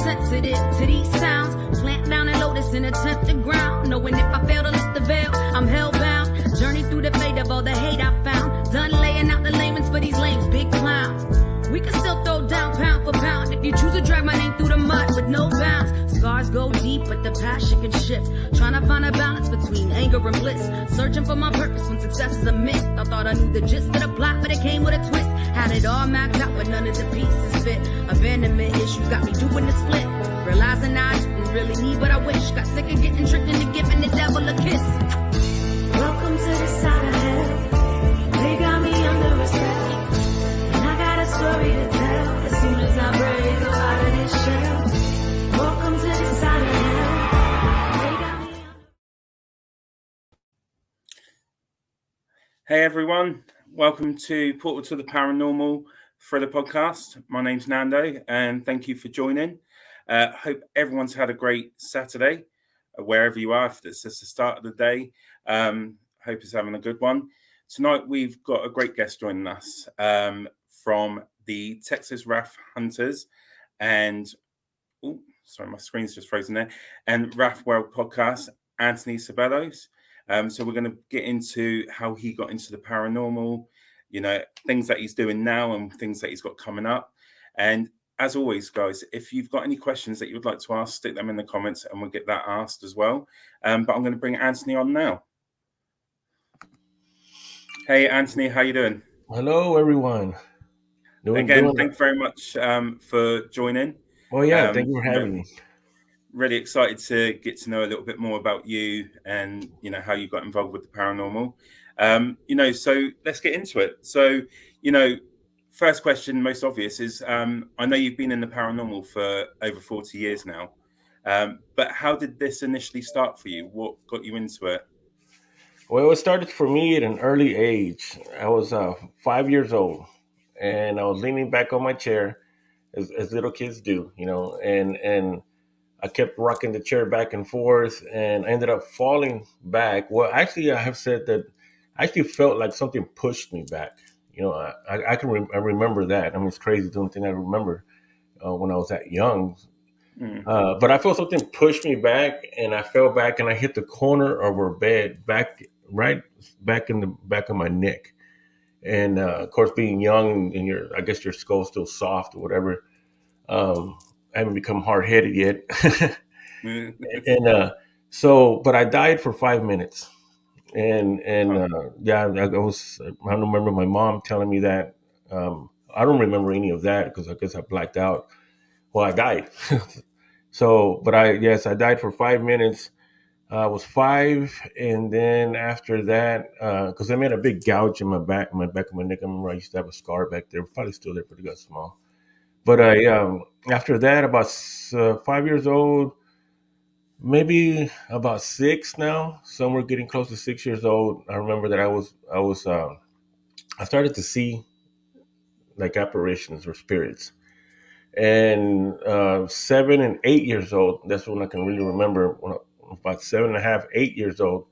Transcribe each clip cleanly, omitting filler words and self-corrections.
sensitive to these sounds. Plant down and lotus in a tempted ground. Knowing if I fail to lift the veil, I'm hellbound. Journey through the fate of all the hate I found. Done laying out the layman's for these lames, big clowns. We can still throw down pound for pound if you choose to drag my name through the mud with no bounds. Scars go deep, but the passion can shift. Trying to find a balance between anger and bliss. Searching for my purpose when success is a myth. I thought I knew the gist of the plot, but it came with a twist. Had it all mapped out, but none of the pieces fit. Abandonment issues got me doing the split. Realizing I didn't really need what I wish. Got sick of getting tricked into giving the devil a kiss. Welcome to the side of hell. They got me under a spell. Story to tell as soon as I break out of this shell. Welcome to the side of hell. Hey everyone, welcome to Portal to the Paranormal Thriller podcast. My name's Nando and thank you for joining. Hope everyone's had a great Saturday, wherever you are, if it's just the start of the day. Hope it's having a good one. Tonight we've got a great guest joining us. From the Texas WRAITH Hunters and, my screen's just frozen there, and WRAITH World podcast, Anthony Ceballos. So we're going to get into how he got into the paranormal, things that he's doing now and things that he's got coming up. And as always, guys, if you've got any questions that you would like to ask, stick them in the comments and we'll get that asked as well. But I'm going to bring Anthony on now. Hey, Anthony, how you doing? Hello, everyone. Thank you very much for joining. Oh, yeah, thank you for having me. Really excited to get to know a little bit more about you and, how you got involved with the paranormal. So let's get into it. So, first question, most obvious is, I know you've been in the paranormal for over 40 years now, but how did this initially start for you? What got you into it? Well, it started for me at an early age. I was 5 years old. And I was leaning back on my chair, as little kids do, and I kept rocking the chair back and forth, and I ended up falling back. Well, actually, I have said that I actually felt like something pushed me back. I remember that. I mean, it's crazy. The only thing I remember when I was that young. But I felt something push me back, and I fell back, and I hit the corner of our bed, right back in the back of my neck. And of course, being young and I guess your skull's still soft or whatever. I haven't become hard-headed yet. But I died for 5 minutes. And I don't remember my mom telling me that. I don't remember any of that because I guess I blacked out. Well, I died. But I died for 5 minutes. I was 5, and then after that, because I made a big gouge in my back of my neck. I remember I used to have a scar back there, probably still there, but it got small. But after that, about 5 years old, maybe about 6 now, somewhere getting close to 6 years old. I remember that I started to see like apparitions or spirits, and 7 and 8 years old. That's when I can really remember when about 7.5, 8 years old,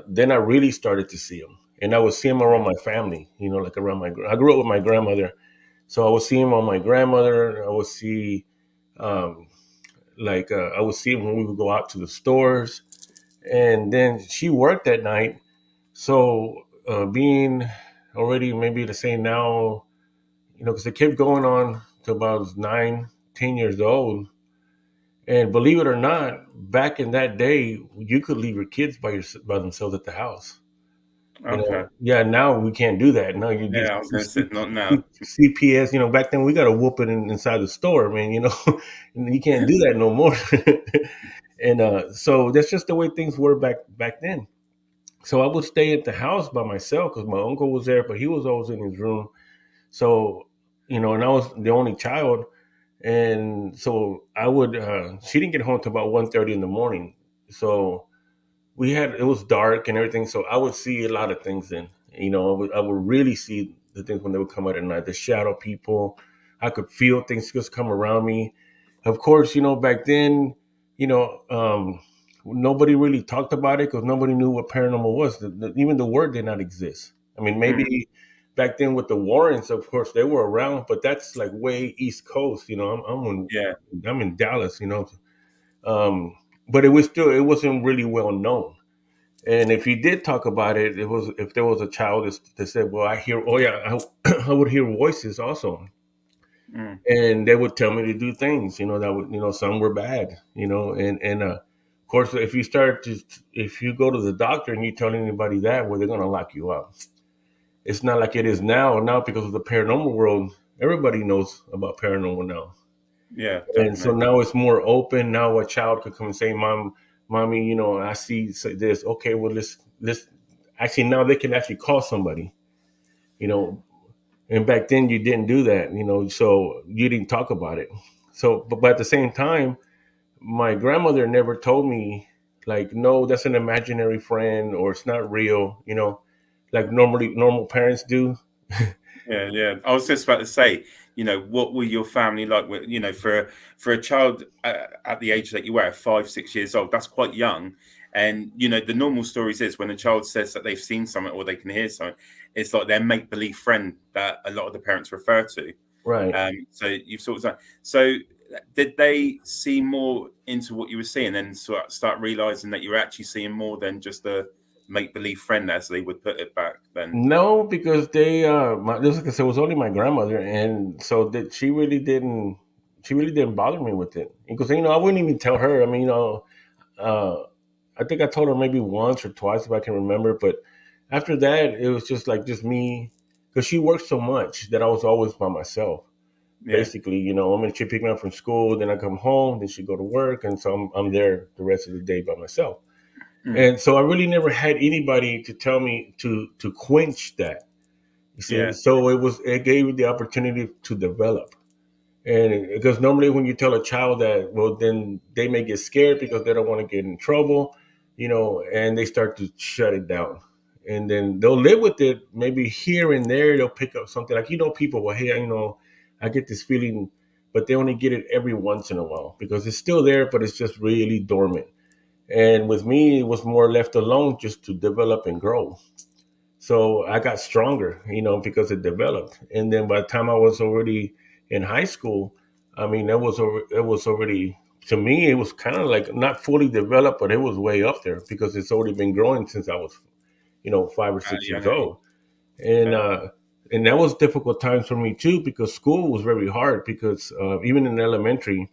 then I really started to see them. And I would see them around my family, like around I grew up with my grandmother. So I would see them on my grandmother. I would see, I would see them when we would go out to the stores. And then she worked that night. So being already maybe the same now, because it kept going on to about 9, 10 years old. And believe it or not, back in that day, you could leave your kids by themselves at the house. Okay. Now we can't do that. Now you I was going to say, not now. CPS, back then we got to whoop it inside the store, man, and you can't do that no more. And so that's just the way things were back then. So I would stay at the house by myself because my uncle was there, but he was always in his room. So, and I was the only child. And so I would, she didn't get home till about 1:30 in the morning. So it was dark and everything. So I would see a lot of things then, I would really see the things when they would come out at night, the shadow people. I could feel things just come around me. Of course, back then, nobody really talked about it because nobody knew what paranormal was. Even the word did not exist. I mean, maybe back then with the Warrens, of course, they were around, but that's like way East Coast. Yeah. I'm in Dallas. Um, but it wasn't really well known. And if you did talk about it, it was if there was a child that said, "Well, I hear, oh yeah, I would hear voices also," Mm. and they would tell me to do things, that would, some were bad, of course, if you go to the doctor and you tell anybody that, well, they're gonna lock you up. It's not like it is now. Now, because of the paranormal world, everybody knows about paranormal now. Yeah, And so definitely. now it's more open. Now a child could come and say, mommy, I see this. Okay, well, let's actually, now they can actually call somebody, you know, and back then you didn't do that, so you didn't talk about it. So, but at the same time, my grandmother never told me, like, no, that's an imaginary friend, or it's not real, like normally normal parents do. Yeah, yeah. I was just about to say, what were your family like? For a child at the age that you were, 5, 6 years old, that's quite young. And the normal stories is when a child says that they've seen something or they can hear something, it's like their make believe friend that a lot of the parents refer to. Right. So you've sort of so did they see more into what you were seeing and sort of start realizing that you were actually seeing more than just a make believe friend, as they would put it back then? No, because just like I said, it was only my grandmother, and so that she really didn't bother me with it, because I wouldn't even tell her. I mean, uh, I think I told her maybe once or twice if I can remember, but after that, it was just like just me, because she worked so much that I was always by myself. Yeah. Basically, I mean, she pick me up from school, then I come home, then she go to work, and so I'm there the rest of the day by myself. Mm. And so I really never had anybody to tell me to quench that. You see, Yeah. so it gave you the opportunity to develop. And because normally when you tell a child that, well, then they may get scared because they don't want to get in trouble, and they start to shut it down. And then they'll live with it. Maybe here and there they'll pick up something like, people, well, hey, I get this feeling, but they only get it every once in a while because it's still there, but it's just really dormant. And with me, it was more left alone just to develop and grow. So I got stronger, because it developed. And then by the time I was already in high school, I mean, it was already, to me, it was kind of like not fully developed, but it was way up there because it's already been growing since I was, 5 or 6 years Young age. old. And, Okay. that was difficult times for me too, because school was very hard because even in elementary,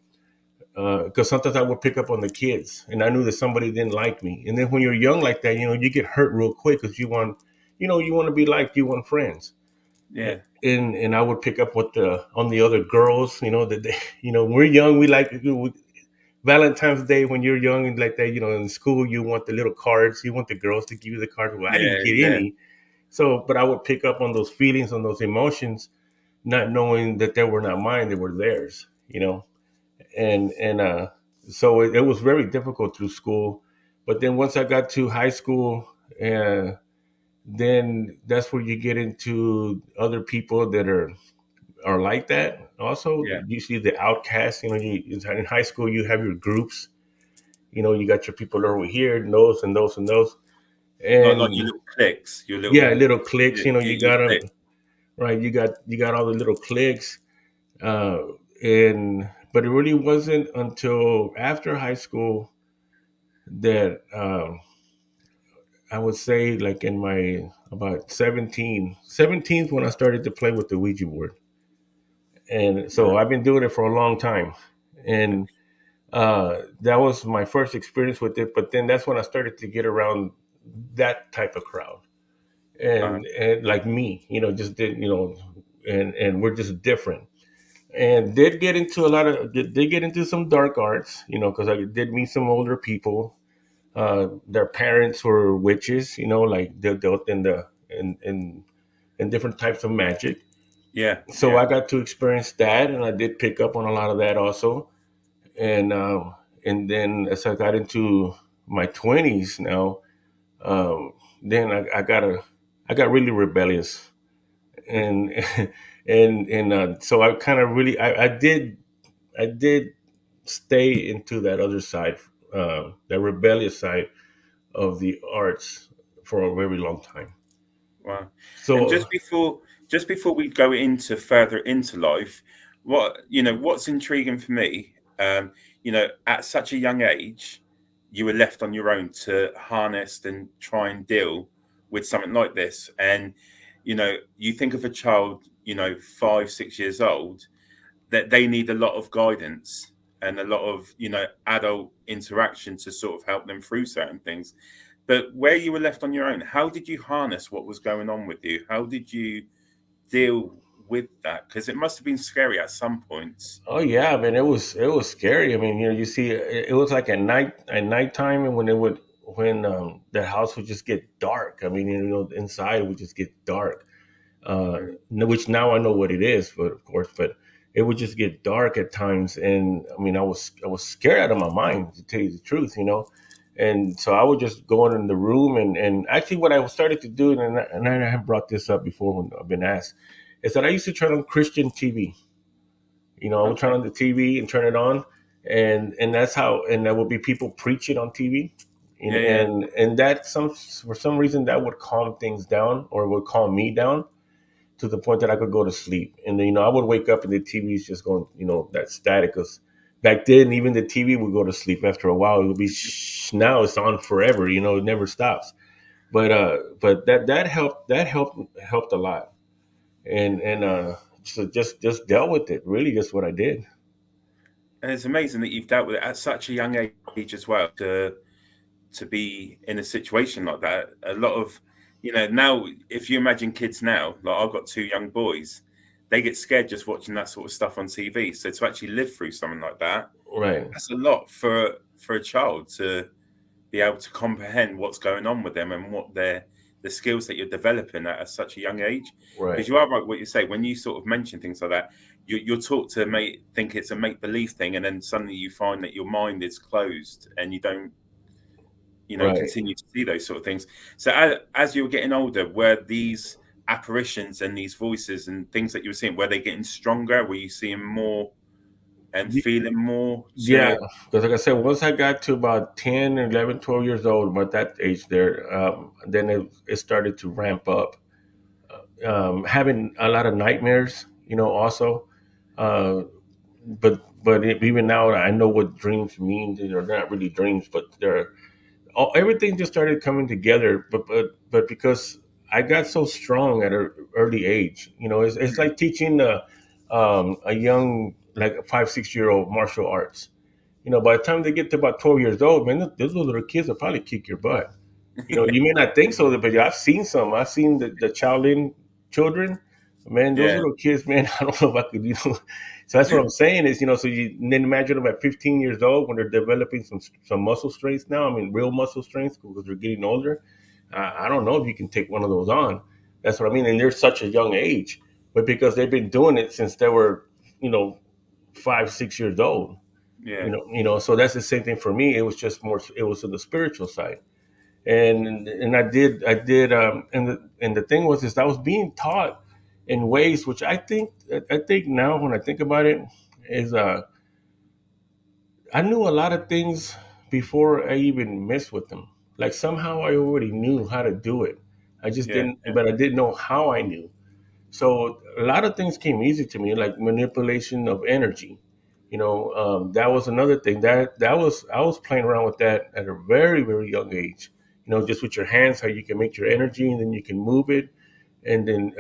because sometimes I would pick up on the kids, and I knew that somebody didn't like me. And then when you're young like that, you get hurt real quick because you want to be liked, you want friends, Yeah. and I would pick up with on the other girls, that they, when we're young, we like Valentine's Day when you're young and like that, in school you want the little cards, you want the girls to give you the cards. Well, I didn't Yeah. get Yeah. any, so but I would pick up on those feelings, on those emotions, not knowing that they were not mine, they were theirs, and so it was very difficult through school. But then once I got to high school, then that's where you get into other people that are like that. Also, Yeah. you see the outcasts. In high school you have your groups. You got your people over here, and those and those and those, Like and your little clicks, your yeah, little little cliques. You your got them click. right. You got all the little cliques, uh, and but it really wasn't until after high school that I would say like in my about 17 when I started to play with the Ouija board. And so Right. I've been doing it for a long time. And that was my first experience with it. But then that's when I started to get around that type of crowd. Uh, And like me, just did, and we're just different. And did get into some dark arts, because I did meet some older people. Their parents were witches, like they dealt in different types of magic. yeah. So Yeah. I got to experience that, and I did pick up on a lot of that also. And then as I got into my 20s now, um, then I got really rebellious, and and so I kind of really I did stay into that other side, that rebellious side of the arts for a very long time. Wow. And So just just before we go into further into life, what's intriguing for me, at such a young age, you were left on your own to harness and try and deal with something like this. And, you think of a child, 5, 6 years old, that they need a lot of guidance and a lot of, adult interaction to sort of help them through certain things. But where you were left on your own, how did you harness what was going on with you? How did you deal with that? Because it must have been scary at some points. Oh yeah, I mean it was scary. I mean, you see, it was like at nighttime, and when the house would just get dark. I mean, inside would just get dark. Which now I know what it is, but of course, but it would just get dark at times, and I mean, I was scared out of my mind, to tell you the truth, and so I would just go in the room, and actually, what I started to do, and I have brought this up before when I've been asked, is that I used to turn on Christian TV. I would turn Okay. on the TV and turn it on, and that's how, and there would be people preaching on TV, and Yeah, yeah. and that for some reason that would calm things down, or would calm me down to the point that I could go to sleep. And then, I would wake up and the TV is just going, that static. Because back then, even the TV would go to sleep after a while. It would be now it's on forever. It never stops. But that helped a lot. And so just dealt with it. Really, just what I did. And it's amazing that you've dealt with it at such a young age as well, to be in a situation like that. A lot of, now, if you imagine kids now, like I've got 2 young boys, they get scared just watching that sort of stuff on TV. So to actually live through something like that, Right. that's a lot for a child to be able to comprehend what's going on with them and what the skills that you're developing at such a young age. Because Right. you are right what you say, when you sort of mention things like that, you're taught to think it's a make believe thing, and then suddenly you find that your mind is closed and you don't, Right. continue to see those sort of things. So as you were getting older, were these apparitions and these voices and things that you were seeing, were they getting stronger? Were you seeing more and feeling more Yeah, to? because like I said, once I got to about 10, 11, 12 years old, about that age there, then it started to ramp up. Having a lot of nightmares, also. Uh, but even now, I know what dreams mean. They're not really dreams, but everything just started coming together. But because I got so strong at an early age, it's like teaching a young, like a 5, 6 year old martial arts. By the time they get to about 12 years old, man, those little kids will probably kick your butt. You may not think so, but I've seen some. I've seen the Shaolin children. Man, those Yeah, little kids, man, I don't know if I could. So that's what I'm saying is, so you then imagine them at 15 years old when they're developing some muscle strength now. I mean, real muscle strength because they're getting older. I don't know if you can take one of those on. That's what I mean. And they're such a young age, but because they've been doing it since they were, 5, 6 years old. yeah, So that's the same thing for me. It was just more. It was on the spiritual side, and I did, and the thing was is I was being taught in ways which I think now when I think about it is I knew a lot of things before I even messed with them. Like somehow I already knew how to do it. I just yeah, didn't, but I didn't know how I knew. So a lot of things came easy to me, like manipulation of energy. That was another thing that was I was playing around with that at a very very young age. Just with your hands, how you can make your energy, and then you can move it, and then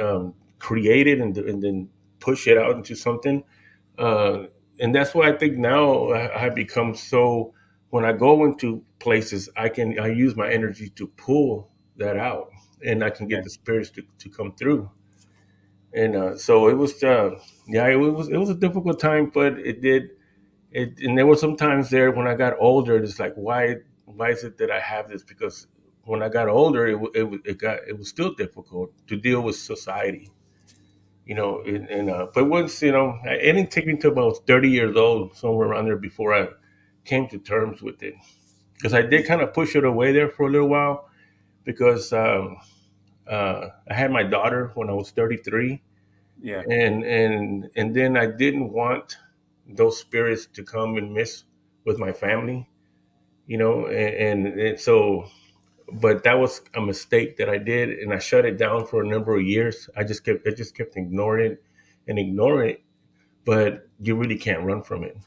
create it, and then push it out into something. Uh, and that's why I think now I have become so. When I go into places, I use my energy to pull that out, and I can yeah. get the spirits to come through. And so it was, yeah, it was a difficult time, but it did it. And there were some times there when I got older, it's like why is it that I have this? Because when I got older, it was still difficult to deal with society. But once it didn't take me until about 30 years old, somewhere around there, before I came to terms with it. Because I did kind of push it away there for a little while, because I had my daughter when I was 33, Yeah, and then I didn't want those spirits to come and mess with my family, and so but that was a mistake that I did, and I shut it down for a number of years. I just kept ignoring it and ignoring it, but you really can't run from it.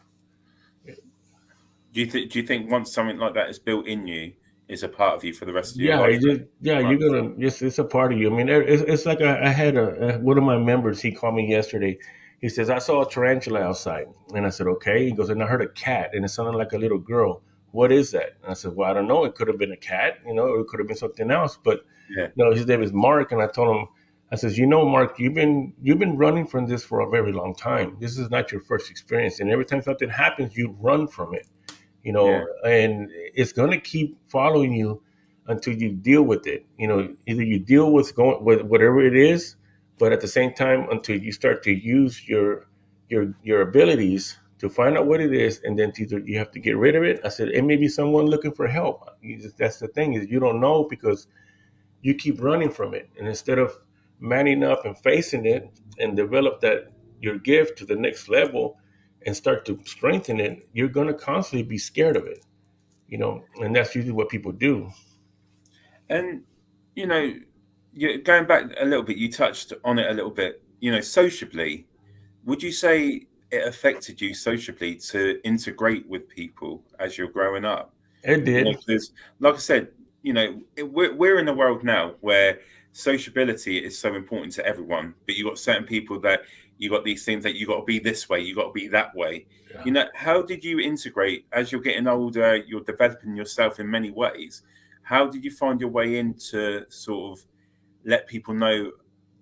Do you think once something like that is built in you, is a part of you for the rest of your Yeah, life, yeah, pretty you're much? gonna it's a part of you. I mean, it's like I had one of my members. He called me yesterday. He says I saw a tarantula outside, and I said okay. He goes, and I heard a cat, and it sounded like a little girl. What is that? And I said, well, I don't know. It could have been a cat, or it could have been something else. But Yeah, no, his name is Mark, and I told him, I says, Mark, you've been running from this for a very long time. This is not your first experience, and every time something happens, you run from it. yeah. And it's going to keep following you until you deal with it. Either you deal with whatever it is, but at the same time, until you start to use your abilities to find out what it is, and then either you have to get rid of it. I said, it may be someone looking for help. That's the thing, is you don't know, because you keep running from it, and instead of manning up and facing it and develop that your gift to the next level and start to strengthen it, you're going to constantly be scared of it. And that's usually what people do. And you know, going back a little bit, you touched on it a little bit. Sociably, would you say it affected you sociably to integrate with people as you're growing up? It did. Because, like I said, we're in a world now where sociability is so important to everyone, but you got certain people that you got these things that you got to be this way, you got to be that way. Yeah. How did you integrate as you're getting older? You're developing yourself in many ways. How did you find your way in to sort of let people know?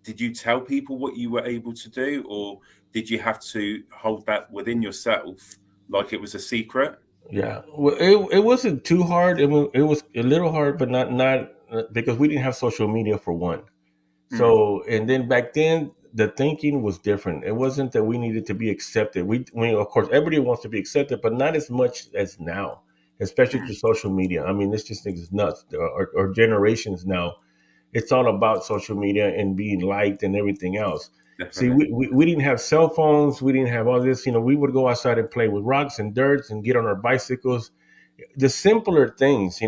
Did you tell people what you were able to do, or did you have to hold that within yourself like it was a secret? Yeah. Well, it wasn't too hard. It was a little hard, but not because we didn't have social media, for one. Mm, So, and then back then, the thinking was different. It wasn't that we needed to be accepted. Of course, everybody wants to be accepted, but not as much as now, especially mm, through social media. I mean, this just thing is nuts. Our generations now, it's all about social media and being liked and everything else. See, definitely. we didn't have cell phones. We didn't have all this. We would go outside and play with rocks and dirts and get on our bicycles, the simpler things.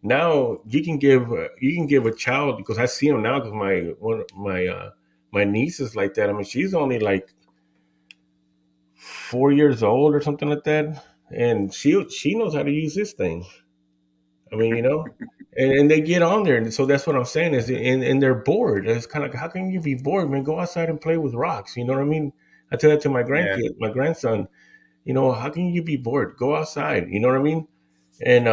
Now you can give a child, because I see them now, because my niece is like that. I mean, she's only like 4 years old or something like that, and she knows how to use this thing. I mean, and they get on there, and so that's what I'm saying is, and they're bored. It's kind of like, how can you be bored, man? Go outside and play with rocks. You know what I mean? I tell that to Yeah. my grandson. How can you be bored? Go outside. You know what I mean? And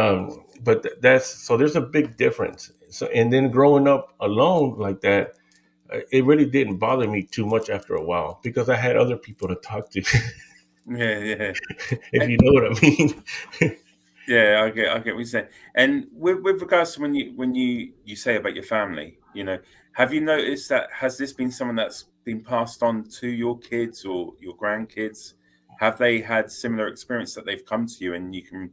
but that's so there's a big difference. So, and then growing up alone like that, it really didn't bother me too much after a while, because I had other people to talk to. Yeah, yeah. If And you know what I mean. yeah, I get what you're saying. And with regards to when you say about your family, have you noticed that has this been someone that's been passed on to your kids or your grandkids? Have they had similar experience that they've come to you and you can,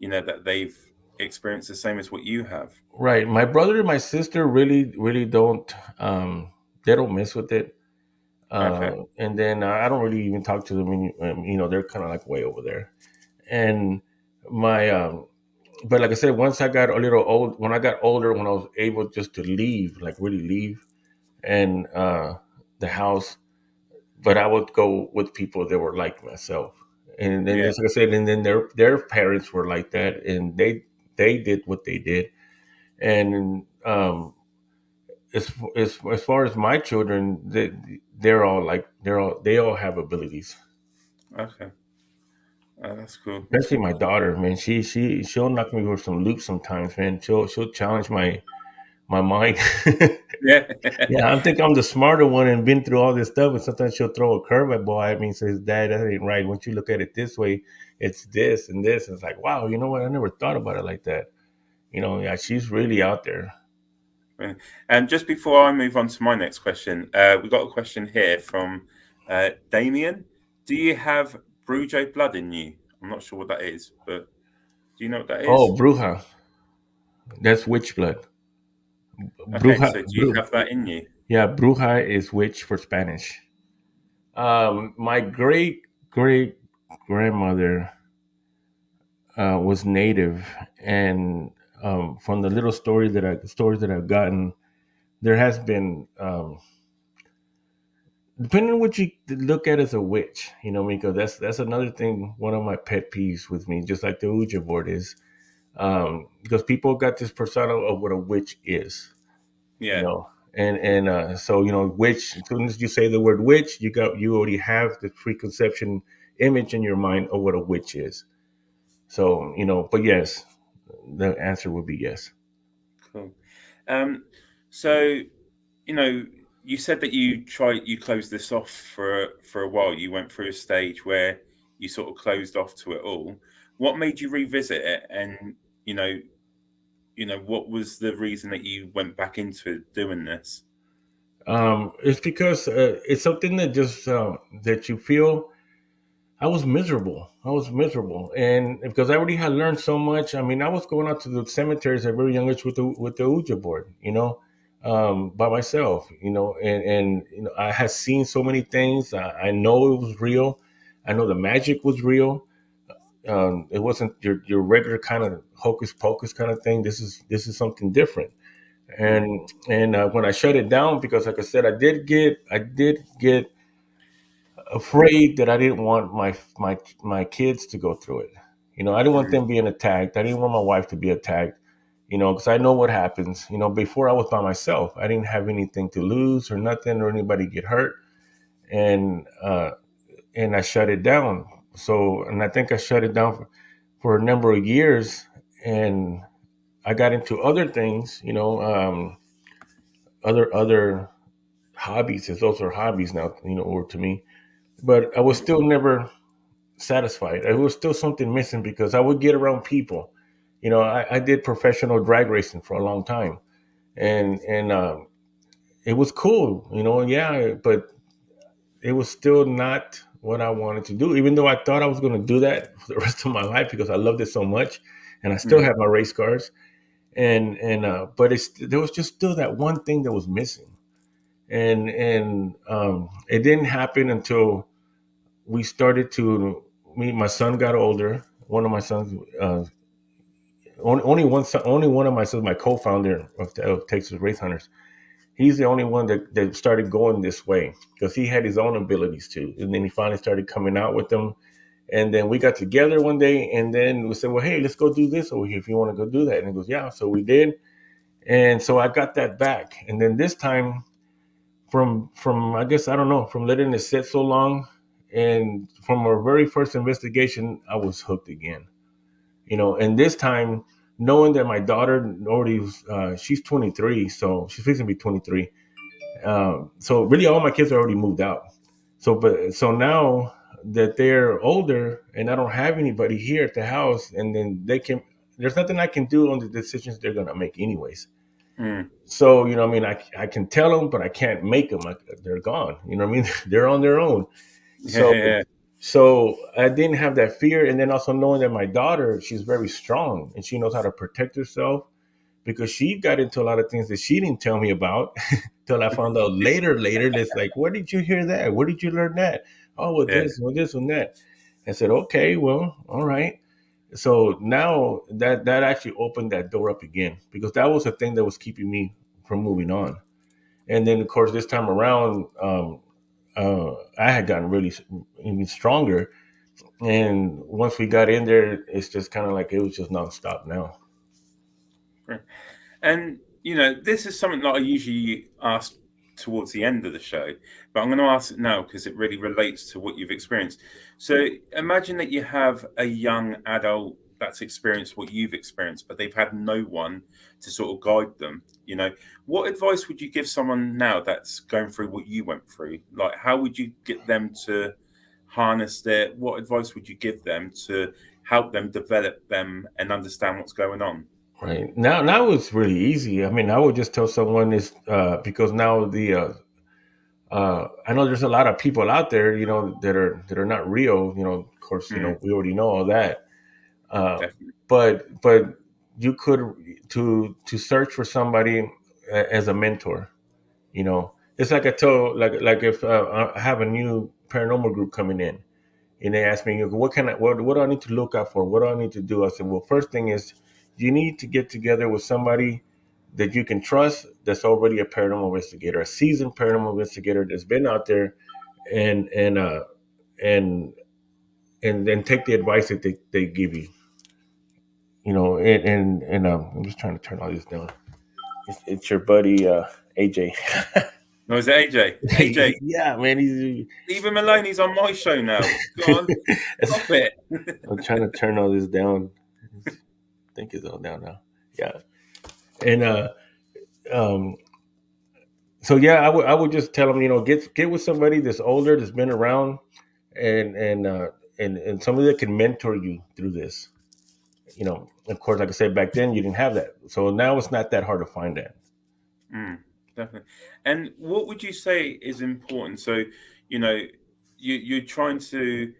that they've experienced the same as what you have? Right, my brother and my sister really really don't, they don't mess with it. Okay. And then I don't really even talk to them. They're kind of like way over there. And my but like I said, once I got a little old, when I got older, when I was able just to leave, like really leave, and the house, but I would go with people that were like myself. And then, Yeah. just like I said, and then their parents were like that, and they did what they did. And as far as my children, they all have abilities. Okay. That's cool. That's Especially cool. my daughter, man. She'll knock me for some loops sometimes, man. She'll challenge my mind. Yeah. Yeah, I think I'm the smarter one and been through all this stuff, and sometimes she'll throw a curveball at me and says, "Dad, that ain't right. Once you look at it this way, it's this and this." It's like, wow, you know what? I never thought about it like that. Yeah, she's really out there. And just before I move on to my next question, we got a question here from Damien. Do you have Brujo blood in you? I'm not sure what that is, but do you know what that is? Oh, Bruja, that's witch blood. Okay, Bruja, so do you have that in you? yeah, Bruja is witch for Spanish. My great grandmother was native, and from the little stories that I've gotten, there has been, depending on what you look at as a witch, because that's another thing. One of my pet peeves with me, just like the Ouija board is, because people got this persona of what a witch is, you Yeah. know, and so witch. As soon as you say the word witch, you already have the preconception image in your mind of what a witch is. So but yes, the answer would be yes. Cool. Um, so you know, you said that you closed this off for a while. You went through a stage where you sort of closed off to it all. What made you revisit it? And you know, what was the reason that you went back into doing this? It's because it's something that just that you feel. I was miserable. And because I already had learned so much. I mean, I was going out to the cemeteries at very young age with the Ouija board, by myself, and I had seen so many things. I know it was real. I know the magic was real. It wasn't your regular kind of hocus pocus kind of thing. This is something different. Mm, And when I shut it down, because like I said, I did get afraid that I didn't want my kids to go through it. I didn't want mm, them being attacked. I didn't want my wife to be attacked. Because I know what happens. Before I was by myself, I didn't have anything to lose or nothing or anybody get hurt, and I shut it down. So, and I think I shut it down for a number of years, and I got into other things. Other hobbies, as those are hobbies now. Or to me, but I was mm, still never satisfied. There was still something missing because I would get around people. I did professional drag racing for a long time, and it was cool. Yeah, but it was still not what I wanted to do. Even though I thought I was going to do that for the rest of my life because I loved it so much, and I still mm. have my race cars. But there was just still that one thing that was missing, and it didn't happen until we started to my son got older. One of my sons, only one son, only one of my sons, my co-founder of Texas Race Hunters, he's the only one that started going this way because he had his own abilities too, and then he finally started coming out with them. And then we got together one day, and then we said, well, hey, let's go do this over here if you want to go do that. And he goes, yeah. So we did, and so I got that back. And then this time, from I guess, I don't know, from letting it sit so long, and from our very first investigation, I was hooked again. And this time, knowing that my daughter already was, she's 23, so she's fixing to be 23. So really, all my kids are already moved out. So now that they're older and I don't have anybody here at the house, and then there's nothing I can do on the decisions they're gonna make anyways. Mm. So I mean, I can tell them, but I can't make them. They're gone. You know what I mean? They're on their own. Yeah, So yeah, so I didn't have that fear, and then also knowing that my daughter, she's very strong and she knows how to protect herself because she got into a lot of things that she didn't tell me about till I found out later. That's like, where did you hear that? Where did you learn that? Oh, with yeah. this, with this, and that. I said, okay, well, all right. So now that actually opened that door up again because that was the thing that was keeping me from moving on. And then, of course, this time around, I had gotten really even stronger. And once we got in there, it's just kind of like it was just nonstop now. Right. And this is something that I usually ask towards the end of the show, but I'm going to ask it now because it really relates to what you've experienced. So imagine that you have a young adult that's experienced what you've experienced, but they've had no one to sort of guide them. What advice would you give someone now that's going through what you went through? Like, how would you get them to harness it? What advice would you give them to help them develop them and understand what's going on? Right now, it's really easy. I mean, I would just tell someone this because now I know there's a lot of people out there, that are not real. Of course, Mm, we already know all that. Uh, definitely. but you could to search for somebody as a mentor. It's like I told like if I have a new paranormal group coming in, and they ask me, what do I need to look out for? What do I need to do? I said, well, first thing is you need to get together with somebody that you can trust, that's already a paranormal investigator, a seasoned paranormal investigator that's been out there, and and and take the advice that they give you. I'm just trying to turn all this down. It's your buddy AJ. No, is it AJ? AJ, Yeah, man. leave him alone. He's on my show now. Go on, stop it. I'm trying to turn all this down. I think it's all down now. Yeah, and um, so yeah, I would just tell them, get with somebody that's older, that's been around, and and somebody that can mentor you through this. Of course, like I said, back then you didn't have that, so now it's not that hard to find that. Definitely. And what would you say is important? So, you know, you're trying to,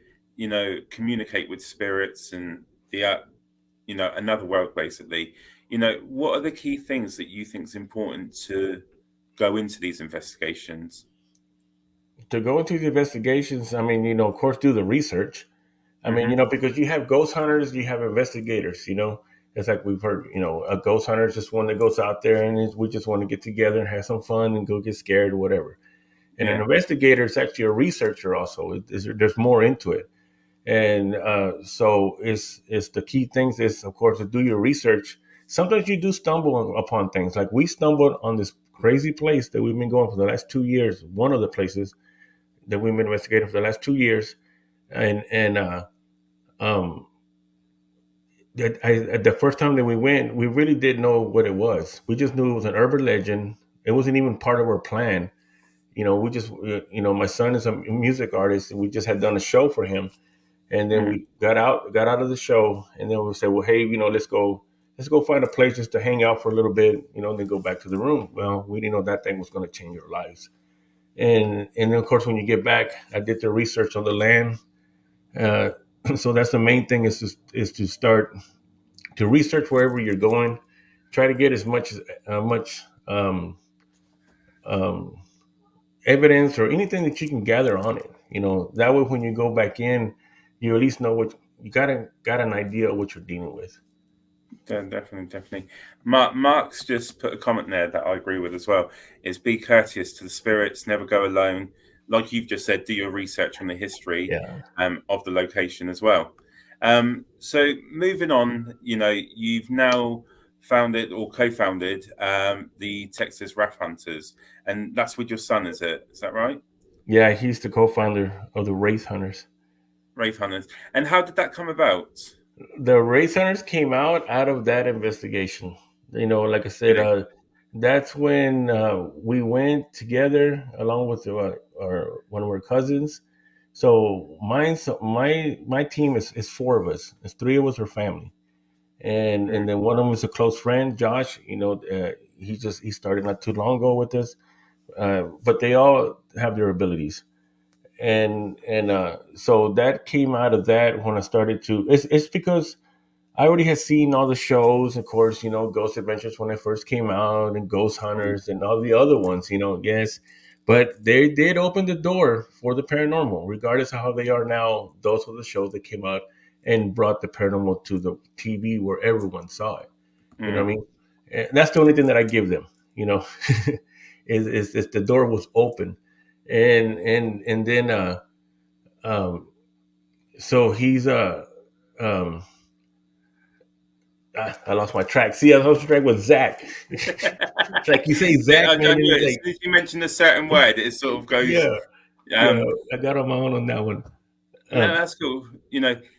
communicate with spirits and another world basically. What are the key things that you think is important to go into these investigations? To go into the investigations, I mean, of course, do the research. I mean, Hmm. because you have ghost hunters, you have investigators. It's like we've heard. A ghost hunter is just one that goes out there and we just want to get together and have some fun and go get scared or whatever. And an Yeah. investigator is actually a researcher. Also, there's more into it. And so it's the key things is, of course, to do your research. Sometimes you do stumble upon things. Like we stumbled on this crazy place that we've been going for the last 2 years. One of the places that we've been investigating for the last 2 years, and um, the first time that we went, we really didn't know what it was. We just knew it was an urban legend. It wasn't even part of our plan. We just, my son is a music artist, and we just had done a show for him. And then Mm. we got out of the show, and then we said, well, hey, let's go find a place just to hang out for a little bit, and then go back to the room. Well, we didn't know that thing was going to change our lives. And then of course, when you get back, I did the research on the land. Uh, so that's the main thing is to start to research wherever you're going. Try to get as much um, evidence or anything that you can gather on it. That way when you go back in, you at least know what you got an idea of what you're dealing with. Yeah, definitely, definitely. Mark's just put a comment there that I agree with as well. Is be courteous to the spirits, never go alone. Like you've just said, do your research on the history Yeah. of the location as well. So moving on, you've now founded or co-founded the Texas Wrath Hunters, and that's with your son, is it? Is that right? Yeah, he's the co-founder of the Wraith Hunters. Wraith Hunters. And how did that come about? The Wraith Hunters came out of that investigation. Like I said, Really? that's when we went together along with our one of our cousins. So my team is four of us. It's three of us are family, and then one of them is a close friend, Josh. He started not too long ago with us, but they all have their abilities, and so that came out of that when I started to. It's because I already had seen all the shows, of course, Ghost Adventures when it first came out, and Ghost Mm. Hunters, and all the other ones, yes. But they did open the door for the paranormal, regardless of how they are now. Those were the shows that came out and brought the paranormal to the TV where everyone saw it. You know what I Mm. mean? And that's the only thing that I give them, is the door was open. And then um so he's um I lost my track. See, I lost my track with Zach. It's like you say See, Zach, I man. knew It's it. As like, soon as you mention a certain word, it sort of goes. yeah, yeah. Um, I got on my own on that one. no, Um, that's cool.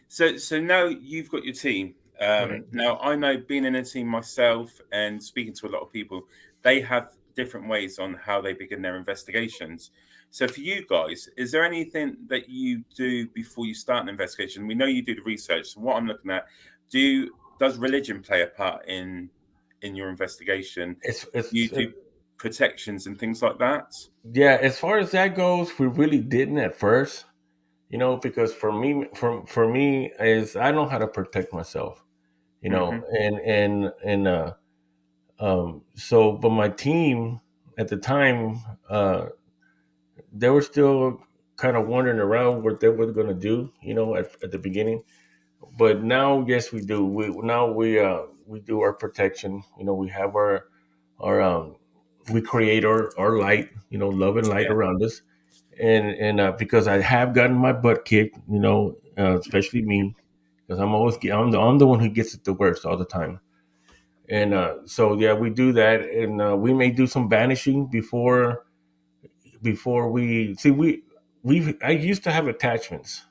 So now you've got your team. right. Now I know being in a team myself and speaking to a lot of people, they have different ways on how they begin their investigations. So for you guys, is there anything that you do before you start an investigation? We know you do the research. So what I'm looking at, does religion play a part in your investigation? You It's do protections and things like that. yeah. As far as that goes, we really didn't at first, because for me is I know how to protect myself, Hmm. so but my team at the time, they were still kind of wondering around what they were going to do, at the beginning. But now, yes, we do. We do our protection. We have our we create our light. Love and light Yeah. around us. And because I have gotten my butt kicked, especially me, because I'm the one who gets it the worst all the time. And so yeah, we do that, and we may do some banishing before we see we. I used to have attachments.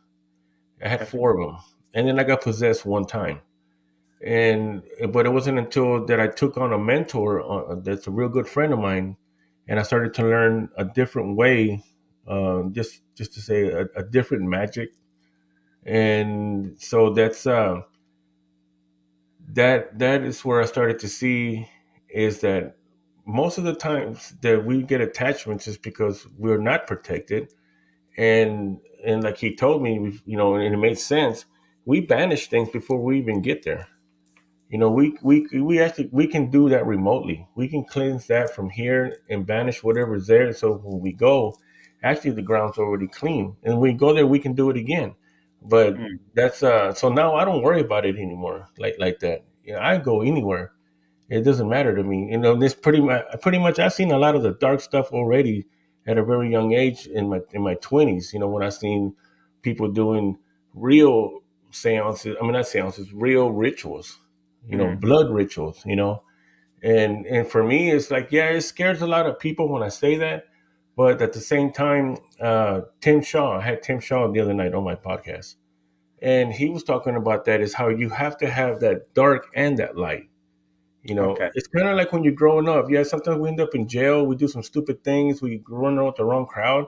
I had Okay. four of them, and then I got possessed one time. And but it wasn't until that I took on a mentor that's a real good friend of mine, and I started to learn a different way, just to say a different magic. And so that is where I started to see is that most of the times that we get attachments is because we're not protected. And like he told me, and it made sense. We banish things before we even get there. We can do that remotely. We can cleanse that from here and banish whatever's there. So when we go, actually the ground's already clean, and when we go there, we can do it again. But Mm. that's so now I don't worry about it anymore, like that. I go anywhere. It doesn't matter to me. This pretty much I've seen a lot of the dark stuff already at a very young age in my 20s. When I seen people doing real seances. I mean, not seances, real rituals. Mm. Blood rituals. And for me, it's like, yeah, it scares a lot of people when I say that, but at the same time, I had Tim Shaw the other night on my podcast, and he was talking about that is how you have to have that dark and that light. Okay. It's kind of like when you're growing up. Yeah, sometimes we end up in jail. We do some stupid things. We run out with the wrong crowd,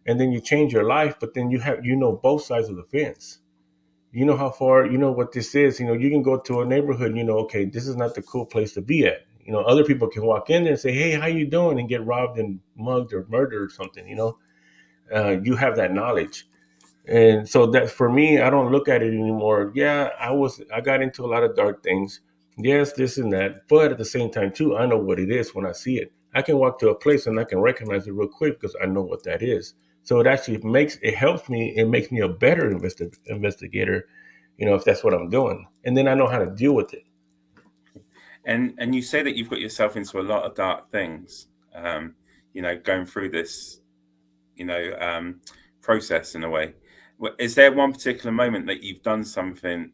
and then you change your life. But then you know both sides of the fence. You know how far. You know what this is. You can go to a neighborhood. Okay, this is not the cool place to be at. Other people can walk in there and say, "Hey, how you doing?" and get robbed and mugged or murdered or something. You have that knowledge. And so that for me, I don't look at it anymore. Yeah, I got into a lot of dark things. Yes, this and that. But at the same time too, I know what it is when I see it. I can walk to a place and I can recognize it real quick because I know what that is. So it actually helps me. It makes me a better investigator, if that's what I'm doing. And then I know how to deal with it. And you say that you've got yourself into a lot of dark things. Going through this, you know, um, process in a way. Is there one particular moment that you've done something